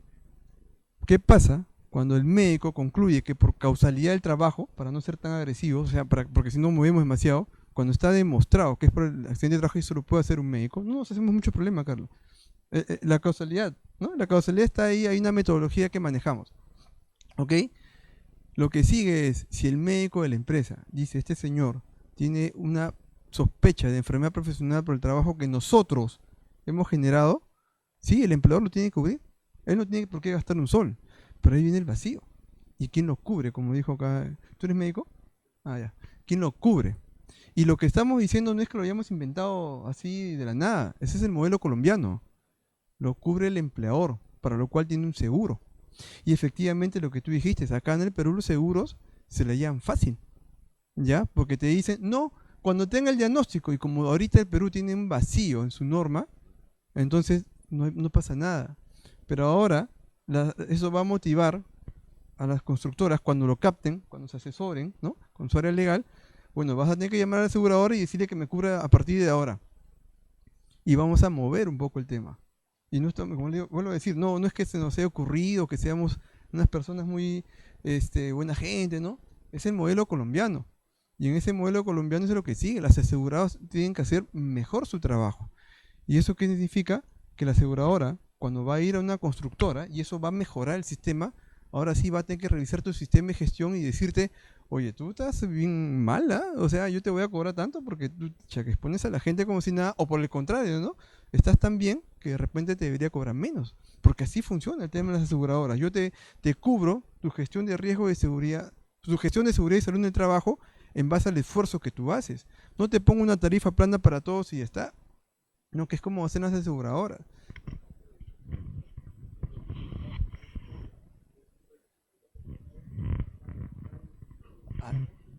¿Qué pasa cuando el médico concluye que por causalidad del trabajo, para no ser tan agresivos, o sea, porque si no movemos demasiado, cuando está demostrado que es por el accidente de trabajo y eso lo puede hacer un médico, no nos hacemos mucho problema, Carlos. La causalidad, ¿no? La causalidad está ahí, hay una metodología que manejamos. ¿Ok? Lo que sigue es, si el médico de la empresa dice, este señor tiene una sospecha de enfermedad profesional por el trabajo que nosotros hemos generado, sí, el empleador lo tiene que cubrir. Él no tiene por qué gastar un sol. Pero ahí viene el vacío. ¿Y quién lo cubre? Como dijo acá, ¿tú eres médico? Ah, ya. ¿Quién lo cubre? Y lo que estamos diciendo no es que lo hayamos inventado así de la nada. Ese es el modelo colombiano. Lo cubre el empleador, para lo cual tiene un seguro. Y efectivamente lo que tú dijiste, acá en el Perú los seguros se le llevan fácil. ¿Ya? Porque te dicen, no, cuando tenga el diagnóstico, y como ahorita el Perú tiene un vacío en su norma, entonces no pasa nada. Pero ahora eso va a motivar a las constructoras cuando lo capten, cuando se asesoren, ¿no? Con su área legal, bueno, vas a tener que llamar al asegurador y decirle que me cubra a partir de ahora. Y vamos a mover un poco el tema. Y no estamos, como le digo, vuelvo a decir, no es que se nos haya ocurrido, que seamos unas personas muy buena gente, ¿no? Es el modelo colombiano. Y en ese modelo colombiano es lo que sigue. Las aseguradoras tienen que hacer mejor su trabajo. ¿Y eso qué significa? Que la aseguradora, cuando va a ir a una constructora, y eso va a mejorar el sistema, ahora sí va a tener que revisar tu sistema de gestión y decirte, oye, tú estás bien mala, o sea, yo te voy a cobrar tanto porque tú que expones a la gente como si nada, o por el contrario, ¿no? Estás tan bien que de repente te debería cobrar menos, porque así funciona el tema de las aseguradoras. Yo te cubro tu gestión de riesgo de seguridad, tu gestión de seguridad y salud en el trabajo en base al esfuerzo que tú haces. No te pongo una tarifa plana para todos y ya está. No, que es como hacen las aseguradoras.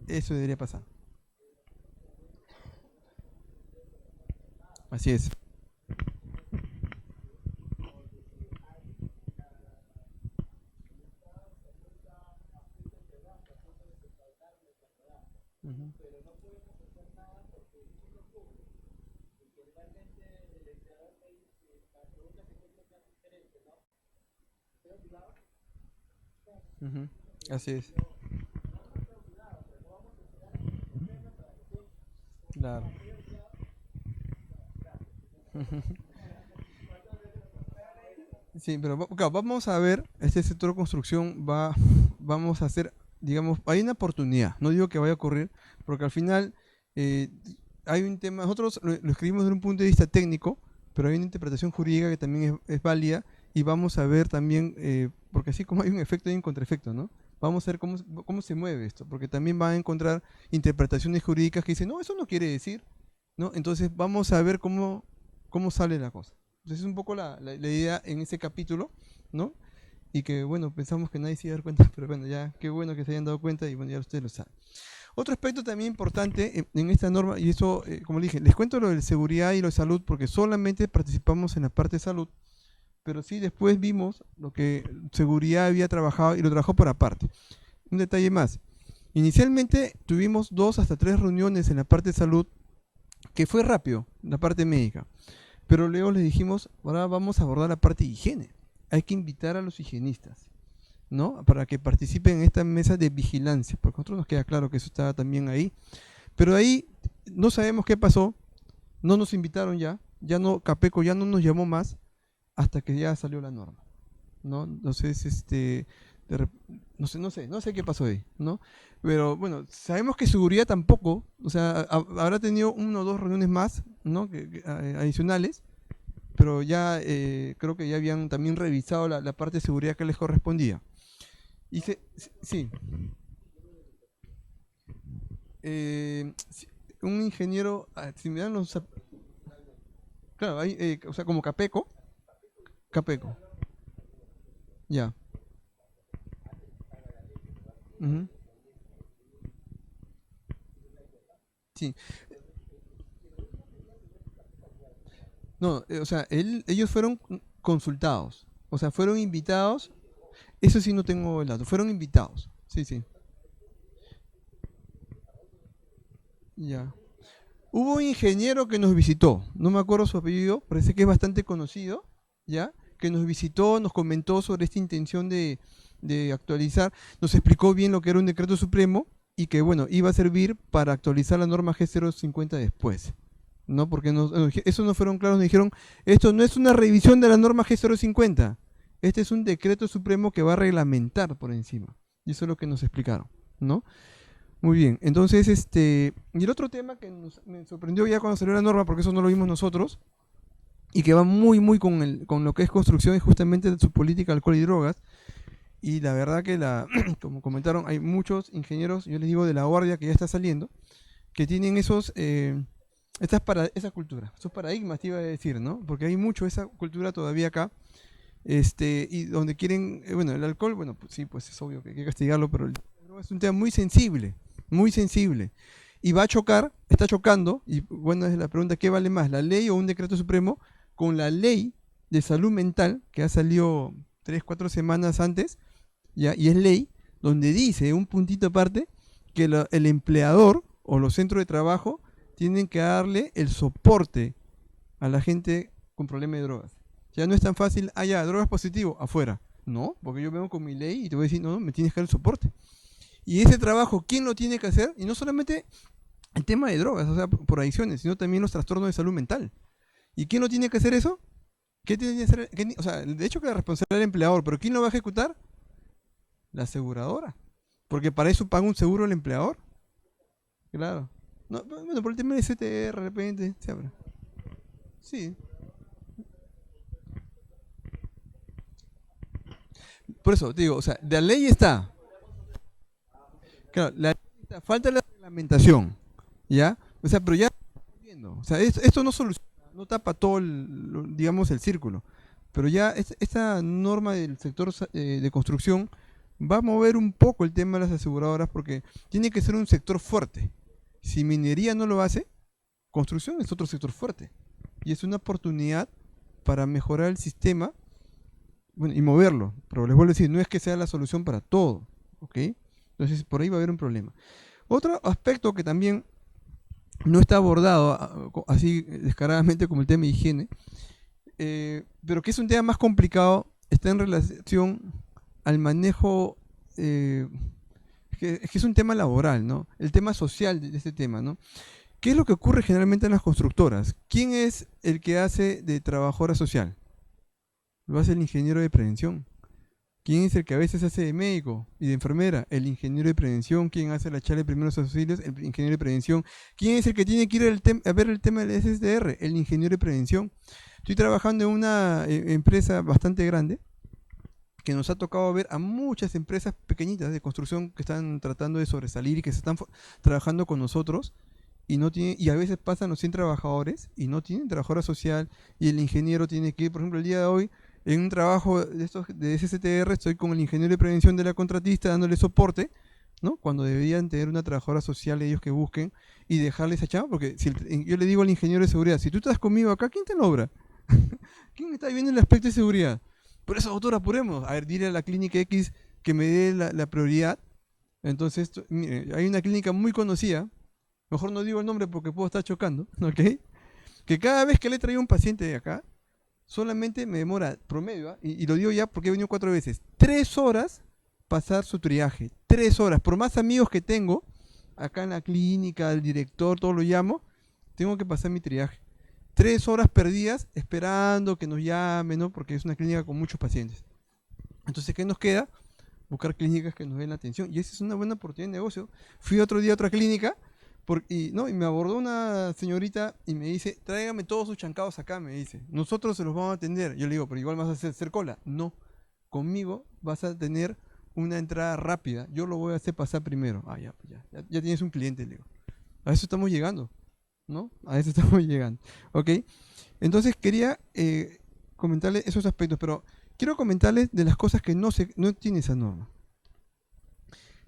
Eso debería pasar. Así es. Ujú. Ujú. Así es. Claro. Sí, pero claro, vamos a ver, este sector de construcción vamos a hacer, digamos, hay una oportunidad, no digo que vaya a ocurrir, porque al final eh, hay un tema, nosotros lo escribimos desde un punto de vista técnico, pero hay una interpretación jurídica que también es válida, y vamos a ver también, porque así como hay un efecto, hay un contraefecto, ¿no? Vamos a ver cómo se mueve esto, porque también van a encontrar interpretaciones jurídicas que dicen, no, eso no quiere decir, ¿no? Entonces vamos a ver cómo sale la cosa. Entonces es un poco la idea en ese capítulo, ¿no? Y que, bueno, pensamos que nadie se iba a dar cuenta, pero bueno, ya, qué bueno que se hayan dado cuenta y bueno, ya ustedes lo saben. Otro aspecto también importante en esta norma, y eso, como le dije, les cuento lo de seguridad y lo de salud, porque solamente participamos en la parte de salud, pero sí después vimos lo que seguridad había trabajado y lo trabajó por aparte. Un detalle más. Inicialmente tuvimos 2 hasta 3 reuniones en la parte de salud, que fue rápido, la parte médica. Pero luego les dijimos, ahora vamos a abordar la parte de higiene. Hay que invitar a los higienistas, ¿no? Para que participen en esta mesa de vigilancia, porque a nosotros nos queda claro que eso estaba también ahí. Pero ahí no sabemos qué pasó, no nos invitaron ya no, Capeco ya no nos llamó más hasta que ya salió la norma, ¿no? Entonces, no sé qué pasó ahí, ¿no? Pero bueno, sabemos que seguridad tampoco, o sea, habrá tenido 1 o 2 reuniones más, ¿no? Adicionales, pero ya creo que ya habían también revisado la parte de seguridad que les correspondía. Y sí. Un ingeniero, si me dan los... Claro, hay, o sea, como Capeco. Capeco. Ya. Ujú. Sí. No, o sea, ellos fueron consultados. O sea, fueron invitados. Eso sí no tengo el dato. Fueron invitados. Sí, sí. Ya. Hubo un ingeniero que nos visitó. No me acuerdo su apellido. Parece que es bastante conocido. ¿Ya? Que nos visitó, nos comentó sobre esta intención de actualizar. Nos explicó bien lo que era un decreto supremo y que, bueno, iba a servir para actualizar la norma G050 después. ¿No? Porque eso no fueron claros, nos dijeron, esto no es una revisión de la norma G050, este es un decreto supremo que va a reglamentar por encima. Y eso es lo que nos explicaron, ¿no? Muy bien, entonces, y el otro tema que me sorprendió ya cuando salió la norma, porque eso no lo vimos nosotros, y que va muy con lo que es construcción, es justamente su política de alcohol y drogas. Y la verdad que, como comentaron, hay muchos ingenieros, yo les digo, de la guardia que ya está saliendo, que tienen esa cultura, esos paradigmas te iba a decir, ¿no? Porque hay mucho esa cultura todavía acá, y donde quieren, bueno, el alcohol, bueno, pues sí, pues es obvio que hay que castigarlo, pero el droga es un tema muy sensible, y va a chocar, está chocando, y bueno, es la pregunta, ¿qué vale más, la ley o un decreto supremo? Con la ley de salud mental, que ha salido 3, 4 semanas antes, ¿ya? Y es ley, donde dice, un puntito aparte, que el empleador o los centros de trabajo tienen que darle el soporte a la gente con problemas de drogas. Ya no es tan fácil, ya, drogas positivo, afuera. No, porque yo vengo con mi ley y te voy a decir, no, me tienes que dar el soporte. Y ese trabajo, ¿quién lo tiene que hacer? Y no solamente el tema de drogas, o sea, por adicciones, sino también los trastornos de salud mental. ¿Y quién lo tiene que hacer eso? ¿Qué tiene que hacer? O sea, de hecho que la responsabilidad del empleador, pero ¿quién lo va a ejecutar? La aseguradora. Porque para eso paga un seguro el empleador. Claro. No, bueno, por el tema de CTR de repente se abre. Sí. Por eso, te digo, o sea, la ley está. Claro, la ley está, falta la reglamentación. ¿Ya? O sea, pero ya estamos viendo. O sea, esto no soluciona, no tapa todo digamos, el círculo. Pero ya esta norma del sector de construcción va a mover un poco el tema de las aseguradoras porque tiene que ser un sector fuerte. Si minería no lo hace, construcción es otro sector fuerte. Y es una oportunidad para mejorar el sistema, bueno, y moverlo. Pero les vuelvo a decir, no es que sea la solución para todo. ¿Ok? Entonces, por ahí va a haber un problema. Otro aspecto que también no está abordado así descaradamente como el tema de higiene, pero que es un tema más complicado, está en relación al manejo, que es un tema laboral, ¿no? El tema social de este tema, ¿no? ¿Qué es lo que ocurre generalmente en las constructoras? ¿Quién es el que hace de trabajadora social? Lo hace el ingeniero de prevención. ¿Quién es el que a veces hace de médico y de enfermera? El ingeniero de prevención. ¿Quién hace la charla de primeros auxilios? El ingeniero de prevención. ¿Quién es el que tiene que ir a ver el tema del SSDR? El ingeniero de prevención. Estoy trabajando en una empresa bastante grande que nos ha tocado ver a muchas empresas pequeñitas de construcción que están tratando de sobresalir y que se están trabajando con nosotros y a veces pasan los 100 trabajadores y no tienen trabajadora social y el ingeniero tiene que ir, por ejemplo, el día de hoy en un trabajo de estos de SSTR estoy con el ingeniero de prevención de la contratista dándole soporte, ¿no? Cuando deberían tener una trabajadora social ellos que busquen y dejarle esa chamba, porque si yo le digo al ingeniero de seguridad, si tú estás conmigo acá, ¿quién te logra? ¿Quién está viendo el aspecto de seguridad? Por eso, doctor, apuremos. A ver, dile a la clínica X que me dé la prioridad. Entonces, mire, hay una clínica muy conocida, mejor no digo el nombre porque puedo estar chocando, ¿ok? Que cada vez que le traigo un paciente de acá, solamente me demora promedio, y lo digo ya porque he venido 4 veces, 3 horas pasar su triaje. 3 horas. Por más amigos que tengo, acá en la clínica, el director, todo lo llamo, tengo que pasar mi triaje. 3 horas perdidas esperando que nos llamen, ¿no? Porque es una clínica con muchos pacientes. Entonces, ¿qué nos queda? Buscar clínicas que nos den la atención. Y esa es una buena oportunidad de negocio. Fui otro día a otra clínica, ¿no? Y me abordó una señorita y me dice, tráigame todos sus chancados acá, me dice. Nosotros se los vamos a atender. Yo le digo, pero igual vas a hacer cola. No, conmigo vas a tener una entrada rápida. Yo lo voy a hacer pasar primero. Ah, ya tienes un cliente, le digo. A eso estamos llegando, ¿no? A eso estamos llegando. ¿Ok? Entonces quería comentarles esos aspectos, pero quiero comentarles de las cosas que no tiene esa norma.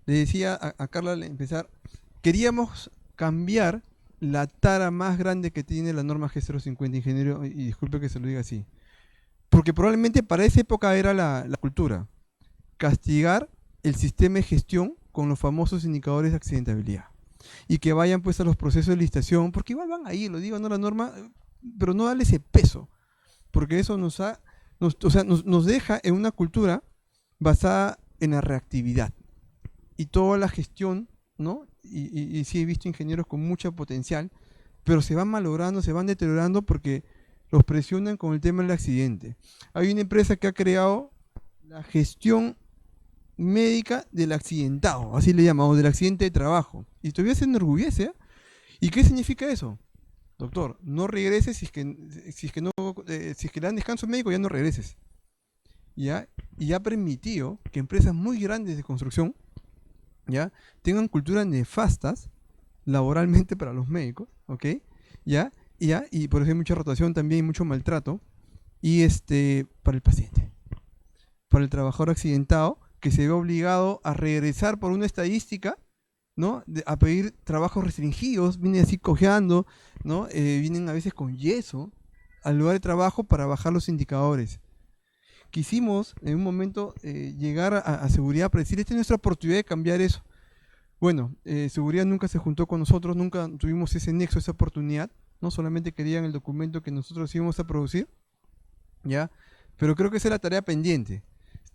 Le decía a Carla al empezar, queríamos cambiar la tara más grande que tiene la norma G050, ingeniero, y disculpe que se lo diga así, porque probablemente para esa época era la cultura, castigar el sistema de gestión con los famosos indicadores de accidentabilidad, y que vayan pues a los procesos de licitación, porque igual van ahí, lo digo, no la norma, pero no darle ese peso, porque eso nos deja en una cultura basada en la reactividad, y toda la gestión, ¿no? Y sí he visto ingenieros con mucho potencial, pero se van malogrando, se van deteriorando porque los presionan con el tema del accidente. Hay una empresa que ha creado la gestión médica del accidentado, así le llamamos, del accidente de trabajo. Y todavía se enorgullece, ¿eh? ¿Y qué significa eso? Doctor, no regreses si es que le dan descanso médico, ya no regreses. ¿Ya? Y ha permitido que empresas muy grandes de construcción, ¿ya?, tengan culturas nefastas laboralmente para los médicos, ¿ok? Y por eso hay mucha rotación también y mucho maltrato, y para el paciente, para el trabajador accidentado, que se ve obligado a regresar por una estadística, ¿no?, a pedir trabajos restringidos, vienen así cojeando, ¿no? Vienen a veces con yeso al lugar de trabajo para bajar los indicadores. Quisimos en un momento llegar a seguridad para decir, esta es nuestra oportunidad de cambiar eso. Bueno, seguridad nunca se juntó con nosotros, nunca tuvimos ese nexo, esa oportunidad, no solamente querían el documento que nosotros íbamos a producir, ¿ya? Pero creo que esa es la tarea pendiente,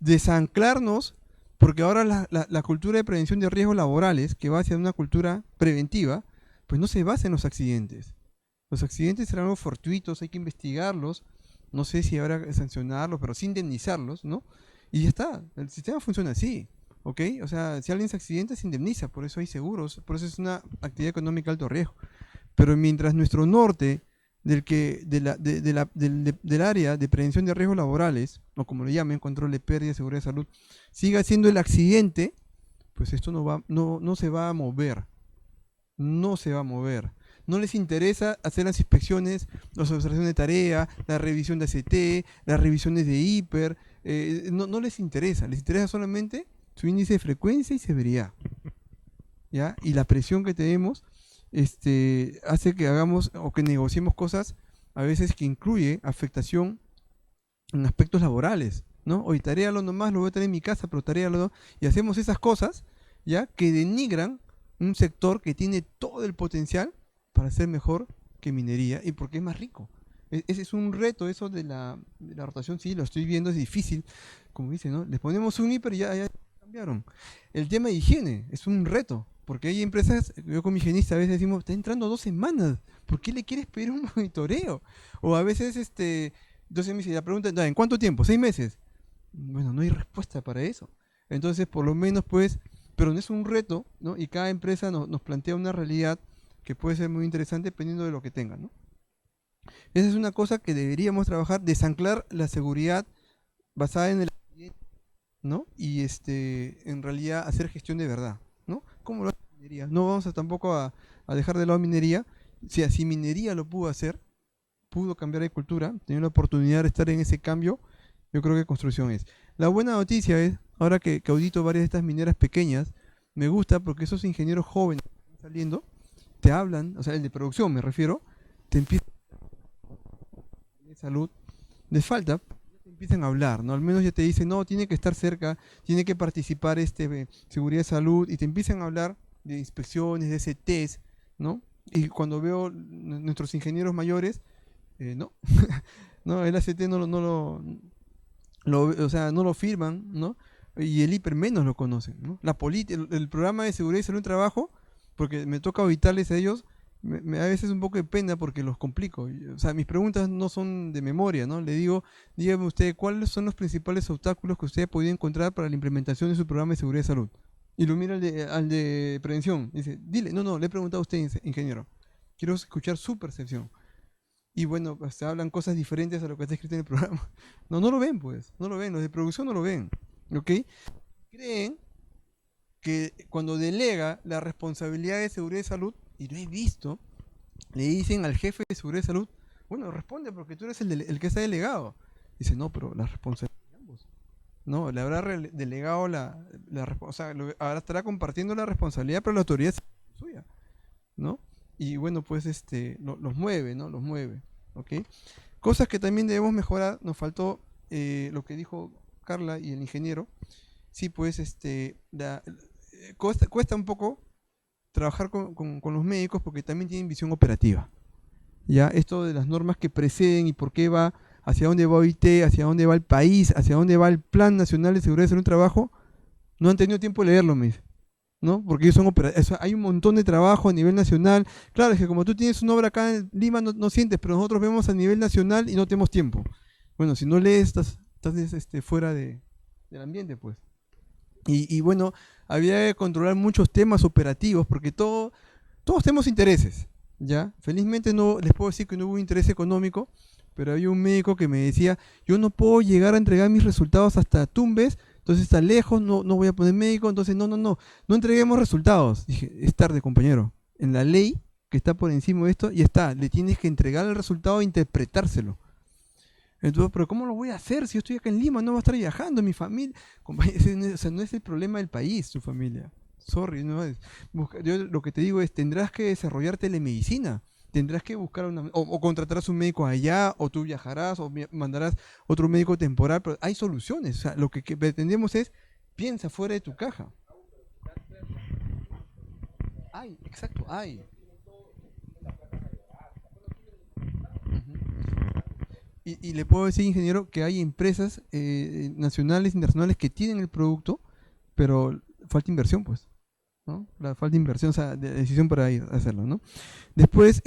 desanclarnos, porque ahora la cultura de prevención de riesgos laborales, que va hacia una cultura preventiva, pues no se basa en los accidentes. Los accidentes serán algo fortuitos, hay que investigarlos, no sé si habrá que sancionarlos, pero sí indemnizarlos, ¿no? Y ya está, el sistema funciona así, ¿ok? O sea, si alguien se accidenta, se indemniza, por eso hay seguros, por eso es una actividad económica de alto riesgo. Pero mientras nuestro norte del área de prevención de riesgos laborales, o como lo llamen, control de pérdida, seguridad de salud, siga siendo el accidente, pues esto no se va a mover. No se va a mover. No les interesa hacer las inspecciones, las observaciones de tarea, la revisión de ACT, las revisiones de hiper, no les interesa solamente su índice de frecuencia y severidad, ¿ya? Y la presión que tenemos hace que hagamos o que negociemos cosas a veces que incluye afectación en aspectos laborales, ¿no? Oye, taréalo nomás, lo voy a tener en mi casa, pero taréalo no. Y hacemos esas cosas, ¿ya?, que denigran un sector que tiene todo el potencial para ser mejor que minería y porque es más rico. Ese es un reto, eso de la rotación, sí, lo estoy viendo, es difícil, como dice, ¿no? Les ponemos un hiper y ya cambiaron. El tema de higiene es un reto, porque hay empresas, yo con mi higienista a veces decimos, está entrando 2 semanas, ¿por qué le quieres pedir un monitoreo? O a veces, entonces me dice, la pregunta, ¿en cuánto tiempo? 6 meses. Bueno, no hay respuesta para eso. Entonces, por lo menos, pues, pero no es un reto, ¿no? Y cada empresa nos plantea una realidad que puede ser muy interesante dependiendo de lo que tengan, ¿no? Esa es una cosa que deberíamos trabajar, desanclar la seguridad basada en el accidente, ¿no? Y en realidad hacer gestión de verdad, ¿no? ¿Cómo lo hace minería? No vamos tampoco a dejar de lado minería. Si así minería lo pudo hacer, pudo cambiar de cultura, tenía la oportunidad de estar en ese cambio, yo creo que construcción es. La buena noticia es, ahora que audito varias de estas mineras pequeñas, me gusta porque esos ingenieros jóvenes que están saliendo, te hablan, o sea, el de producción me refiero, te empiezan de salud, les falta, te empiezan a hablar, ¿no? Al menos ya te dicen, no, tiene que estar cerca, tiene que participar seguridad de salud, y te empiezan a hablar de inspecciones, de ese test, ¿no? Y cuando veo nuestros ingenieros mayores, no, no, el ACT no lo firman, ¿no? Y el hiper menos lo conocen, ¿no? El programa de seguridad y salud en trabajo, porque me toca auditarles a ellos, me da a veces un poco de pena porque los complico. O sea, mis preguntas no son de memoria, ¿no? Le digo, dígame usted, ¿cuáles son los principales obstáculos que usted ha podido encontrar para la implementación de su programa de seguridad y salud? Y lo mira al de prevención. Dice, dile, no, le he preguntado a usted, ingeniero. Quiero escuchar su percepción. Y bueno, pues, se hablan cosas diferentes a lo que está escrito en el programa. No lo ven, pues. No lo ven. Los de producción no lo ven. ¿Ok? Creen que cuando delega la responsabilidad de seguridad y salud, y lo he visto, le dicen al jefe de seguridad y salud, bueno, responde porque tú eres el que está delegado. Dice, no, pero la responsabilidad de ambos. No, le habrá delegado o sea, ahora estará compartiendo la responsabilidad, pero la autoridad es suya, ¿no? Y bueno, pues los mueve, ¿no? Los mueve, ¿ok? Cosas que también debemos mejorar, nos faltó lo que dijo Carla y el ingeniero. Sí, pues cuesta un poco trabajar con los médicos porque también tienen visión operativa. Ya, esto de las normas que preceden y por qué va, hacia dónde va OIT, hacia dónde va el país, hacia dónde va el Plan Nacional de Seguridad y Salud en Trabajo, no han tenido tiempo de leerlo, me dice, ¿no? Porque ellos son hay un montón de trabajo a nivel nacional. Claro, es que como tú tienes una obra acá en Lima, no sientes, pero nosotros vemos a nivel nacional y no tenemos tiempo. Bueno, si no lees, estás fuera del ambiente, pues. Y bueno, había que controlar muchos temas operativos, porque todos tenemos intereses, ¿ya? Felizmente no les puedo decir que no hubo interés económico, pero había un médico que me decía, yo no puedo llegar a entregar mis resultados hasta Tumbes, entonces está lejos, no voy a poner médico, entonces no entreguemos resultados. Dije, es tarde, compañero. En la ley que está por encima de esto, ya está, le tienes que entregar el resultado e interpretárselo. Entonces, pero ¿cómo lo voy a hacer si yo estoy acá en Lima? No va a estar viajando, mi familia. O sea, no es el problema del país, tu familia. Sorry, no es. Yo lo que te digo es, tendrás que desarrollar telemedicina. Tendrás que buscar o contratarás un médico allá, o tú viajarás, o mandarás otro médico temporal, pero hay soluciones. O sea, lo que pretendemos es, piensa fuera de tu caja. Exacto, hay. Y le puedo decir, ingeniero, que hay empresas nacionales, internacionales que tienen el producto, pero falta inversión, pues, ¿no? Falta inversión, o sea, decisión para ir a hacerlo, ¿no? Después,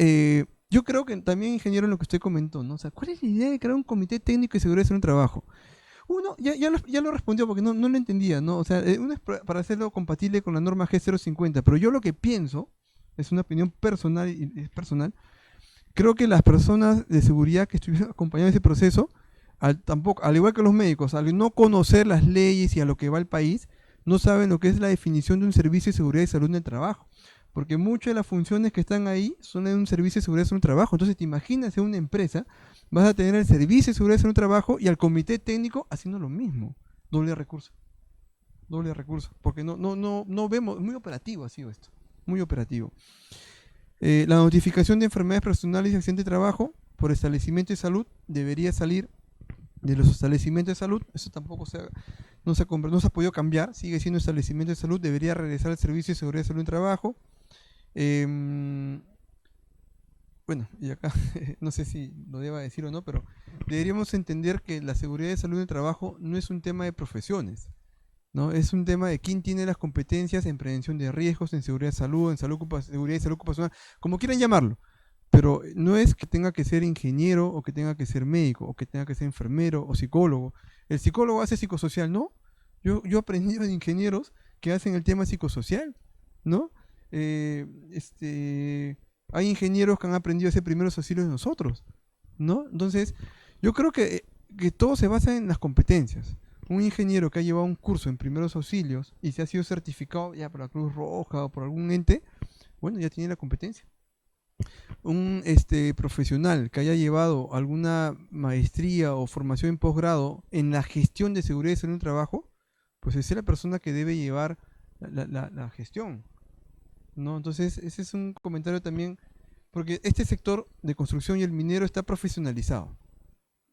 yo creo que también, ingeniero, en lo que usted comentó, ¿no? O sea, ¿cuál es la idea de crear un comité técnico de seguridad en un trabajo? Uno, ya lo respondió porque no lo entendía, ¿no? O sea, uno es para hacerlo compatible con la norma G050, pero yo lo que pienso, es una opinión personal y es personal, creo que las personas de seguridad que estuvieron acompañando ese proceso, al igual que los médicos, al no conocer las leyes y a lo que va el país, no saben lo que es la definición de un servicio de seguridad y salud en el trabajo. Porque muchas de las funciones que están ahí son en un servicio de seguridad y salud en el trabajo. Entonces, te imaginas en una empresa, vas a tener el servicio de seguridad y salud en el trabajo y al comité técnico haciendo lo mismo. Doble recurso. Porque no vemos, muy operativo ha sido esto. Muy operativo. La notificación de enfermedades personales y accidentes de trabajo por establecimiento de salud debería salir de los establecimientos de salud. Eso tampoco no se ha podido cambiar, sigue siendo establecimiento de salud, debería regresar al servicio de seguridad de salud en trabajo. Bueno, y acá no sé si lo deba decir o no, pero deberíamos entender que la seguridad de salud en el trabajo no es un tema de profesiones, ¿no? Es un tema de quién tiene las competencias en prevención de riesgos, en seguridad de salud, en seguridad y salud ocupacional, como quieran llamarlo. Pero no es que tenga que ser ingeniero o que tenga que ser médico o que tenga que ser enfermero o psicólogo. El psicólogo hace psicosocial, ¿no? Yo he aprendido de ingenieros que hacen el tema psicosocial, ¿no? Hay ingenieros que han aprendido a hacer primeros auxilios de nosotros, ¿no? Entonces, yo creo que todo se basa en las competencias. Un ingeniero que ha llevado un curso en primeros auxilios y se ha sido certificado ya por la Cruz Roja o por algún ente, bueno, ya tiene la competencia. Un profesional que haya llevado alguna maestría o formación en posgrado en la gestión de seguridad y salud en el trabajo, pues es la persona que debe llevar la gestión, ¿no? Entonces, ese es un comentario también, porque este sector de construcción y el minero está profesionalizado,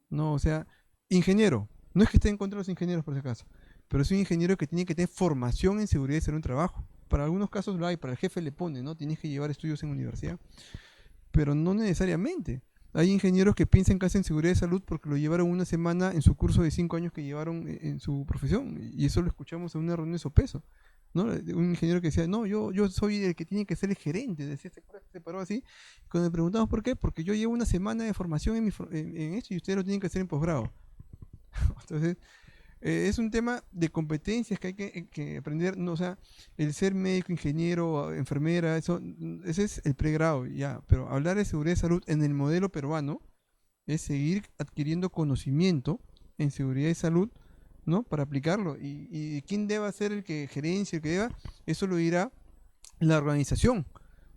¿no? O sea, ingeniero, no es que esté en contra de los ingenieros por si acaso, pero es un ingeniero que tiene que tener formación en seguridad y salud en trabajo. Para algunos casos lo hay, para el jefe le pone, ¿no? Tienes que llevar estudios en universidad, pero no necesariamente. Hay ingenieros que piensan que hacen seguridad de salud porque lo llevaron una semana en su curso de 5 años que llevaron en su profesión, y eso lo escuchamos en una reunión de Sopeso, ¿no? Un ingeniero que decía, no, yo soy el que tiene que ser el gerente, decía, se paró así. Cuando le preguntamos por qué, porque yo llevo una semana de formación en esto y ustedes lo tienen que hacer en posgrado. Entonces, Es un tema de competencias que hay que aprender, no, o sea, el ser médico, ingeniero, enfermera, eso, ese es el pregrado, ya, pero hablar de seguridad de salud en el modelo peruano es seguir adquiriendo conocimiento en seguridad de salud, ¿no? Para aplicarlo. Y quién deba ser el que gerencia, el que deba, eso lo dirá la organización.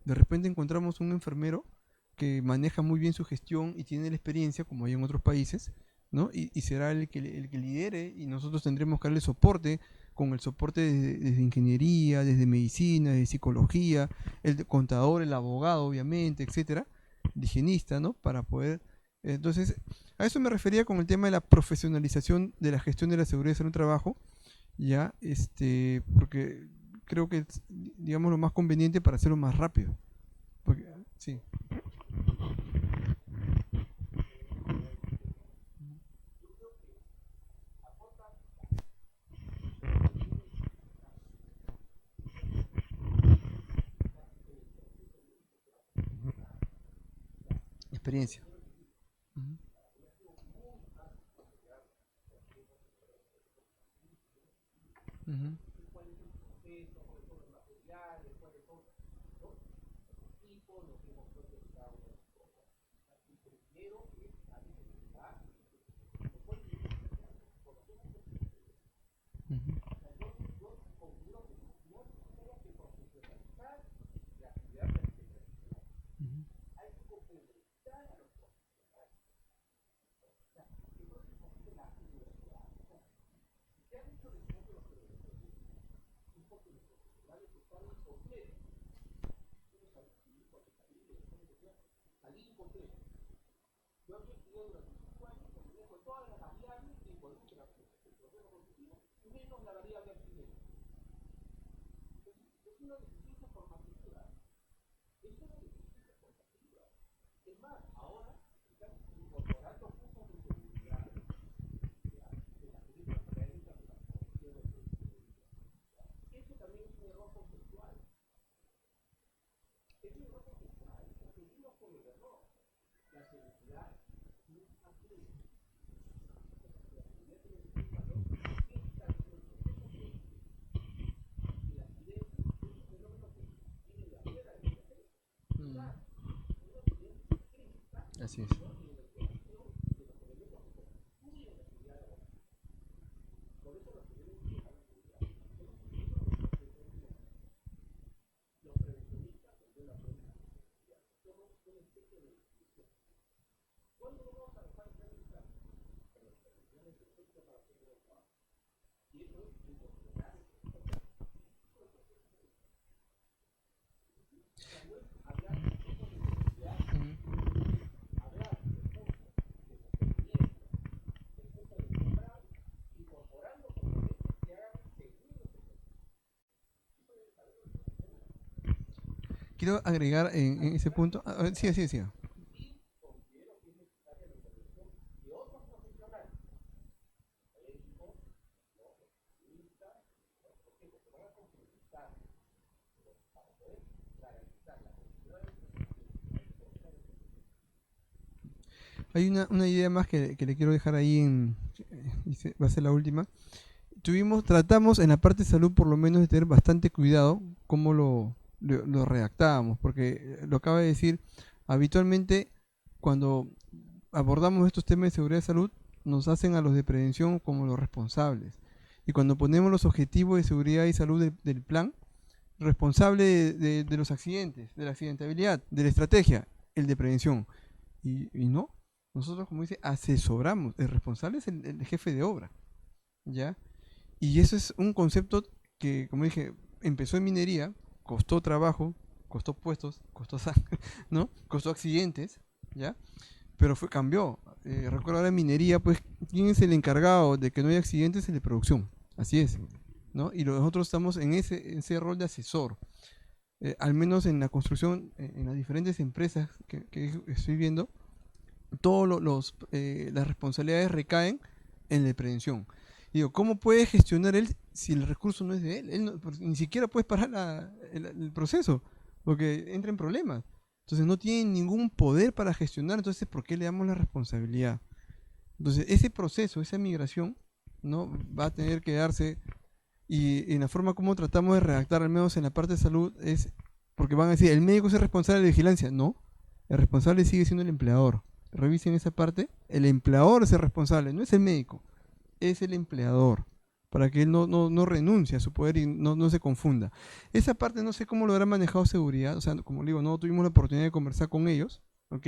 De repente encontramos un enfermero que maneja muy bien su gestión y tiene la experiencia, como hay en otros países, ¿no? Y será el que lidere y nosotros tendremos que darle soporte, con el soporte desde ingeniería, desde medicina, desde psicología, contador, el abogado, obviamente, etcétera, el higienista, ¿no? Para poder... Entonces, a eso me refería con el tema de la profesionalización de la gestión de la seguridad en un trabajo, ya, porque creo que es, digamos, lo más conveniente para hacerlo más rápido. Porque, sí. Experiencia. Ujú. Ujú. Ujú. Ujú. Mm. Así es. Ujú. Quiero agregar en ese punto. Sí, sí, sí. Hay una idea más que le quiero dejar ahí va a ser la última. Tratamos en la parte de salud por lo menos de tener bastante cuidado cómo lo redactábamos, porque lo acaba de decir, habitualmente cuando abordamos estos temas de seguridad de salud, nos hacen a los de prevención como los responsables. Y cuando ponemos los objetivos de seguridad y salud del plan, responsable de los accidentes, de la accidentabilidad, de la estrategia, el de prevención. Y no, nosotros como dice, asesoramos, el responsable es el jefe de obra, ¿ya? Y eso es un concepto que, como dije, empezó en minería, costó trabajo, costó puestos, costó sangre, ¿no? Costó accidentes, ¿ya? Pero cambió. Recuerdo ahora en minería, pues, ¿quién es el encargado de que no haya accidentes? El de producción. Así es, ¿no? Y nosotros estamos en ese rol de asesor. Al menos en la construcción, en las diferentes empresas que estoy viendo, todas las responsabilidades recaen en la prevención. Digo, ¿cómo puede gestionar él si el recurso no es de él? Ni siquiera puede parar el proceso, porque entra en problemas. Entonces no tiene ningún poder para gestionar, entonces ¿por qué le damos la responsabilidad? Entonces ese proceso, esa migración, ¿no? Va a tener que darse, y en la forma como tratamos de redactar, al menos en la parte de salud, es porque van a decir, el médico es el responsable de vigilancia. No, el responsable sigue siendo el empleador. Revisen esa parte, el empleador es el responsable, no es el médico, es el empleador, para que él no renuncie a su poder y no se confunda. Esa parte no sé cómo lo habrá manejado seguridad, o sea, como digo, no tuvimos la oportunidad de conversar con ellos, ¿ok?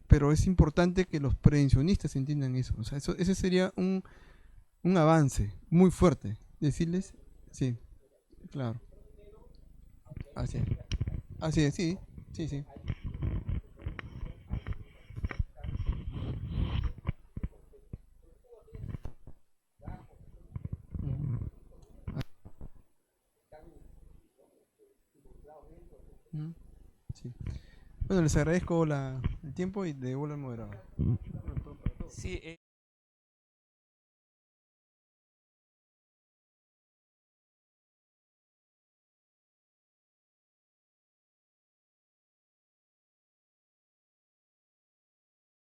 Pero es importante que los prevencionistas entiendan eso, o sea, ese sería un avance muy fuerte, decirles, sí, claro, así es, sí, sí, sí. Ujú, sí. Bueno, les agradezco el tiempo y devuelvo al moderador. Sí,